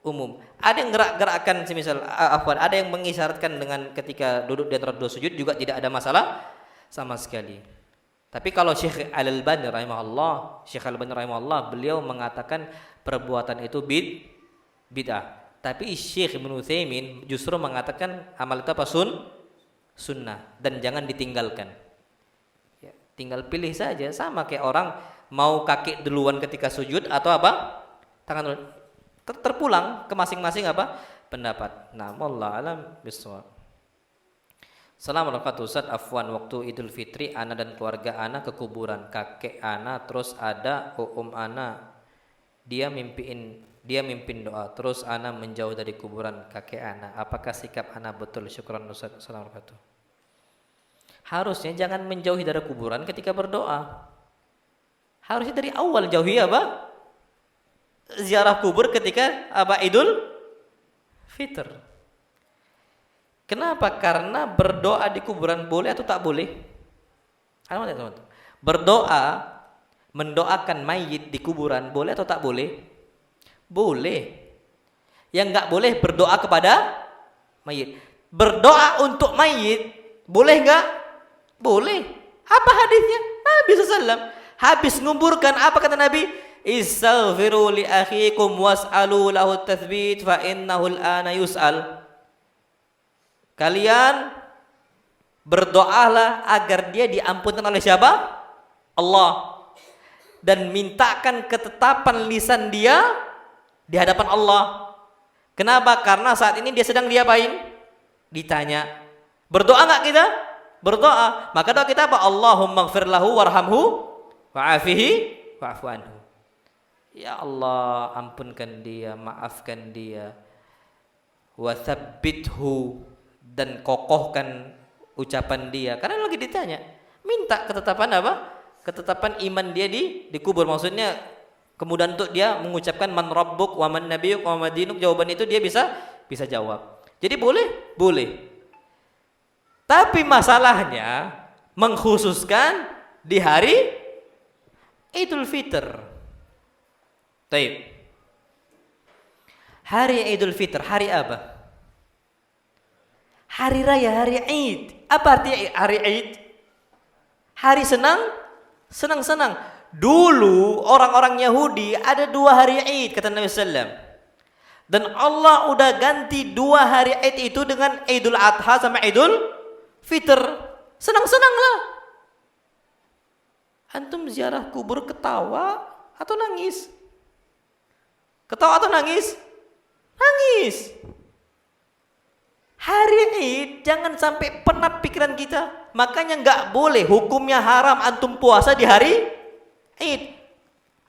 umum. Ada yang gerak-gerakkan semisal ada yang mengisyaratkan dengan ketika duduk di antara dua sujud juga tidak ada masalah sama sekali. Tapi kalau Syekh Al-Albani rahimahullah, beliau mengatakan perbuatan itu bid'ah. Tapi Syekh Ibnu Utsaimin justru mengatakan amal itu apa? Sunnah, dan jangan ditinggalkan. Ya, tinggal pilih saja, sama kayak orang mau kaki duluan ketika sujud atau apa? Tangan duluan. Terpulang ke masing-masing apa? Pendapat. Nah, wallahu alam bissawab. Assalamualaikum Ustaz, afwan, waktu Idul Fitri ana dan keluarga ana ke kuburan kakek ana, terus ada ana, dia mimpin doa, terus ana menjauh dari kuburan kakek ana. Apakah sikap ana betul? Syukran Ustaz. Assalamualaikum. Harusnya jangan menjauhi dari kuburan ketika berdoa. Harusnya dari awal jauhi apa? Ziarah kubur ketika apa? Idul Fitr. Kenapa? Karena berdoa di kuburan boleh atau tak boleh? Berdoa, mendoakan mayit di kuburan boleh atau tak boleh? Boleh. Yang enggak boleh berdoa kepada mayit. Berdoa untuk mayit boleh enggak? Boleh. Apa hadisnya? Nabi SAW habis nguburkan, apa kata Nabi? Istaghfiru li akhikum was'alu lahu tathbit fa innahu al-ana yus'al. Kalian berdoalah agar dia diampunkan oleh siapa? Allah. Dan mintakan ketetapan lisan dia di hadapan Allah. Kenapa? Karena saat ini dia sedang diapain? Ditanya. Berdoa enggak kita? Berdoa. Maka doa kita apa? Allahumma ighfir lahu warhamhu wa'afihi wa'fu anhu. Ya Allah, ampunkan dia, maafkan dia. Wa tsabbithu, dan kokohkan ucapan dia. Karena lagi ditanya, minta ketetapan apa? Ketetapan iman dia dikubur. Maksudnya kemudian untuk dia mengucapkan man rabbuk wa man nabiyyuk wa ma dinuk, jawaban itu dia bisa jawab. Jadi boleh? Boleh. Tapi masalahnya mengkhususkan di hari Idul Fitr. Taib. Hari Idul Fitr, hari apa? Hari raya, hari Id. Apa artinya hari Id? Hari senang-senang. Dulu orang-orang Yahudi ada 2 hari Id, kata Nabi SAW. Dan Allah udah ganti 2 hari Id itu dengan Idul Adha sama Idul Fitr. Senang-senanglah. Antum ziarah kubur ketawa atau nangis? Ketawa atau nangis? Nangis. Hari Id jangan sampai penat pikiran kita. Makanya nggak boleh, hukumnya haram antum puasa di hari Id.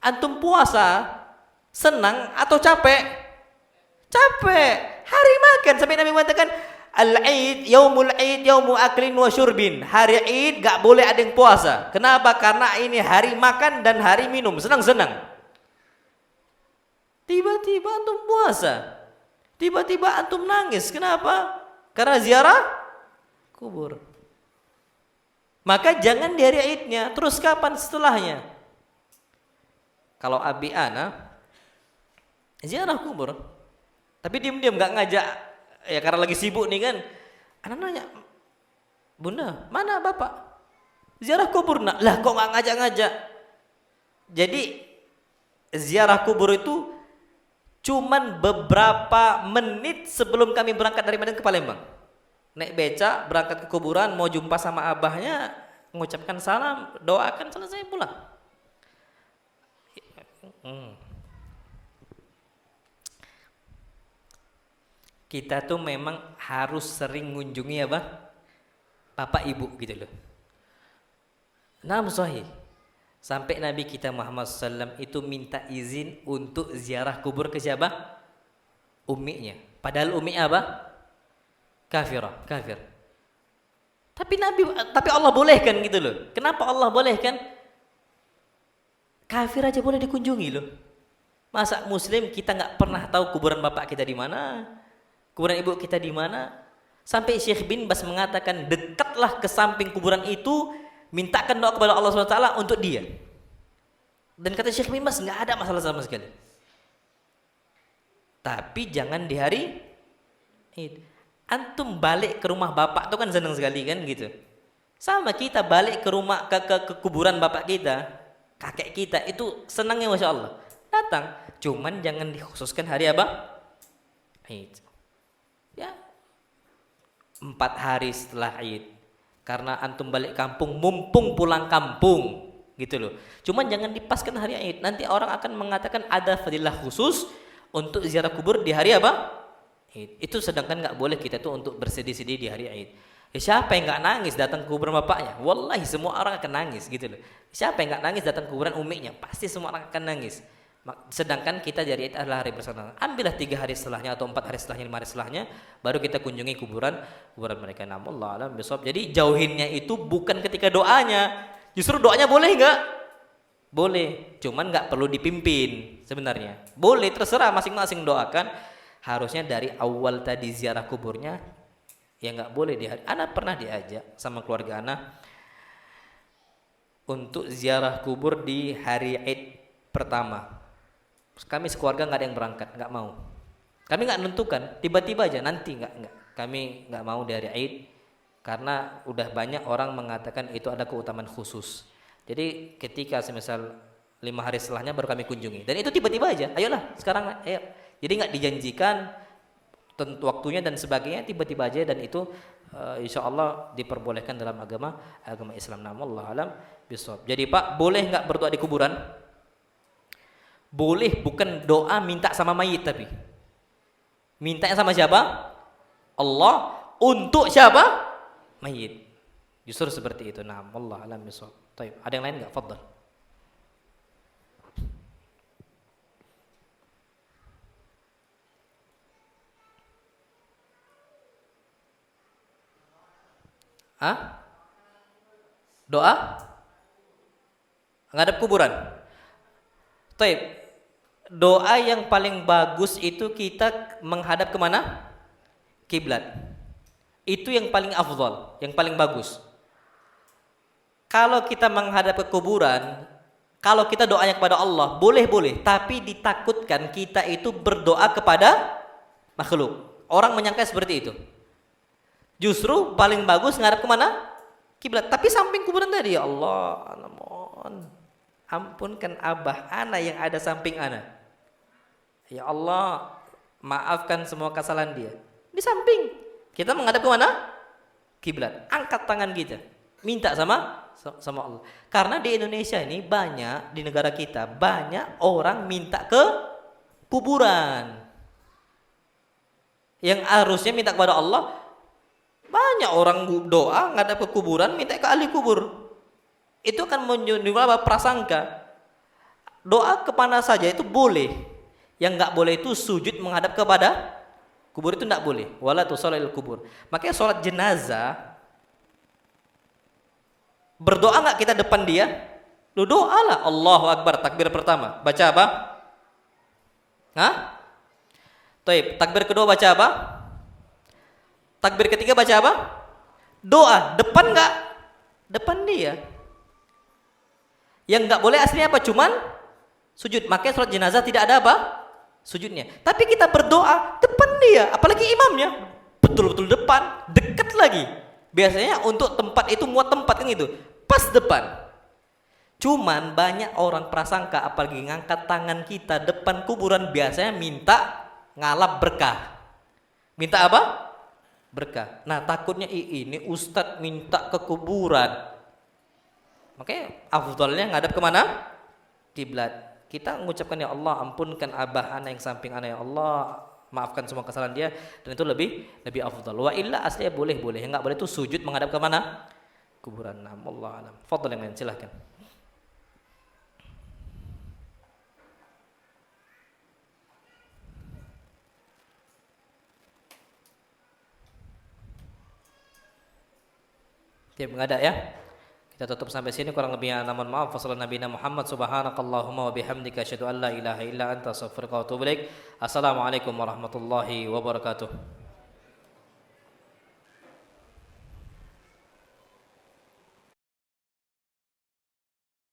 Antum puasa senang atau capek? Capek. Hari makan, sampai Nabi mengatakan Al-Id, yaumul Id, yaumu aklin wa syurbin. Hari Id gak boleh ada yang puasa. Kenapa? Karena ini hari makan dan hari minum, senang-senang. Tiba-tiba antum puasa. Tiba-tiba antum nangis. Kenapa? Karena ziarah kubur. Maka jangan di hari Idnya. Terus kapan setelahnya? Kalau abi ana ziarah kubur, tapi diam-diam gak ngajak, ya karena lagi sibuk nih kan. Anak nanya, Bunda, mana bapak? Ziarah kubur nak. Lah kok gak ngajak-ngajak? Jadi ziarah kubur itu cuman beberapa menit sebelum kami berangkat dari Medan ke Palembang. Naik beca, berangkat ke kuburan, mau jumpa sama abahnya, mengucapkan salam, doakan, selesai pulang. Kita tuh memang harus sering mengunjungi apa? Bapak ibu gitu loh. Naam sahih. Sampai Nabi kita Muhammad SAW itu minta izin untuk ziarah kubur ke siapa? Umminya. Padahal ummi apa? Kafirah, kafir. Tapi Allah bolehkan gitu loh. Kenapa Allah bolehkan? Kafir aja boleh dikunjungi loh. Masa muslim kita nggak pernah tahu kuburan bapak kita di mana? Kuburan ibu kita di mana? Sampai Syekh bin Bas mengatakan dekatlah ke samping kuburan itu, mintakan doa kepada Allah SWT untuk dia. Dan kata Syekh bin Bas nggak ada masalah sama sekali. Tapi jangan di hari Id. Antum balik ke rumah bapak itu kan senang sekali kan gitu. Sama kita balik ke rumah ke kuburan bapak kita, kakek kita itu senangnya masya Allah. Datang, cuman jangan dikhususkan hari apa? Id. Ya, 4 hari setelah Id, karena antum balik kampung mumpung pulang kampung gitu loh. Cuman jangan dipaskan hari Id, nanti orang akan mengatakan ada fadilah khusus untuk ziarah kubur di hari apa? Id. Itu sedangkan nggak boleh kita tuh untuk bersedih-sedih di hari Id. Ya, siapa yang nggak nangis datang ke kuburan bapaknya? Wallahi semua orang akan nangis gitu loh. Siapa yang nggak nangis datang ke kuburan umminya? Pasti semua orang akan nangis. Sedangkan kita dari Id adalah hari bersama. Ambillah 3 hari setelahnya atau 4 hari setelahnya, 5 hari setelahnya, baru kita kunjungi kuburan mereka. Namullah alam bisawab. Jadi jauhinnya itu bukan ketika doanya. Justru doanya boleh nggak? Boleh. Cuman nggak perlu dipimpin sebenarnya. Boleh, terserah masing-masing doakan. Harusnya dari awal tadi ziarah kuburnya, ya nggak boleh di hari. Ana pernah diajak sama keluarga Ana untuk ziarah kubur di hari Id pertama. Kami sekeluarga nggak ada yang berangkat, nggak mau. Kami nggak menentukan, tiba-tiba aja nanti nggak. Kami nggak mau dari Id karena udah banyak orang mengatakan itu ada keutamaan khusus. Jadi ketika semisal 5 hari setelahnya baru kami kunjungi. Dan itu tiba-tiba aja, ayolah sekarang, ayo. Jadi nggak dijanjikan tentu waktunya dan sebagainya, tiba-tiba aja, dan itu insya Allah diperbolehkan dalam agama Islam. Namullah alam bisawab. Jadi Pak, boleh nggak berdoa di kuburan? Boleh, bukan doa minta sama mayit, tapi mintanya sama siapa? Allah. Untuk siapa? Mayit. Justru seperti itu. Nah, Allah alam bisawab. Taib. Ada yang lain nggak? Fadhal. Hah? Doa? Ngadap kuburan. Taib. Doa yang paling bagus itu kita menghadap kemana? Kiblat. Itu yang paling afdal, yang paling bagus. Kalau kita menghadap ke kuburan, kalau kita doanya kepada Allah, boleh-boleh, tapi ditakutkan kita itu berdoa kepada makhluk. Orang menyangka seperti itu. Justru paling bagus ngadap kemana? Kiblat. Tapi samping kuburan tadi, ya Allah, mohon ampunkan abah ana yang ada samping ana. Ya Allah, maafkan semua kesalahan dia. Di samping kita menghadap ke mana? Kiblat. Angkat tangan kita, minta sama sama Allah. Karena di Indonesia ini banyak, di negara kita banyak orang minta ke kuburan. Yang harusnya minta kepada Allah, banyak orang doa ngadap ke kuburan minta ke ahli kubur. Itu kan menimbulkan apa? Prasangka. Doa kemana saja itu boleh. Yang nggak boleh itu sujud menghadap kepada kubur, itu nggak boleh. Wala tusalil kubur. Makanya sholat jenazah, berdoa nggak kita depan dia? Lu doalah Allahu Akbar, takbir pertama. Baca apa? Hah? Taib, takbir kedua baca apa? Takbir ketiga baca apa? Doa. Depan nggak? Depan dia. Yang nggak boleh aslinya apa? Cuman sujud. Makanya sholat jenazah tidak ada apa? Sujudnya. Tapi kita berdoa depan dia, apalagi imamnya betul-betul depan, dekat lagi. Biasanya untuk tempat itu, muat tempat kan itu pas depan. Cuman banyak orang prasangka, apalagi ngangkat tangan kita depan kuburan, biasanya minta ngalap berkah. Minta apa? Berkah. Nah takutnya ini ustadz minta ke kuburan. Makanya afdalnya ngadap kemana? Kiblat. Kita mengucapkan ya Allah, ampunkan abah ana yang samping ana ya Allah, maafkan semua kesalahan dia, dan itu lebih afdal. Wa illa aslinya boleh, yang enggak boleh itu sujud menghadap ke mana? Kuburan. Nah, Allah alam. Fadhal yang lain silahkan. Tiap enggak ada ya? Kita tutup sampai sini, kurang lebihnya namun maaf. Wassallallahu nabiyana Muhammad subhanakallahumma wa bihamdika asyhadu an la ilaha illa anta astaghfiruka wa atubu ilaik. Assalamualaikum warahmatullahi wabarakatuh.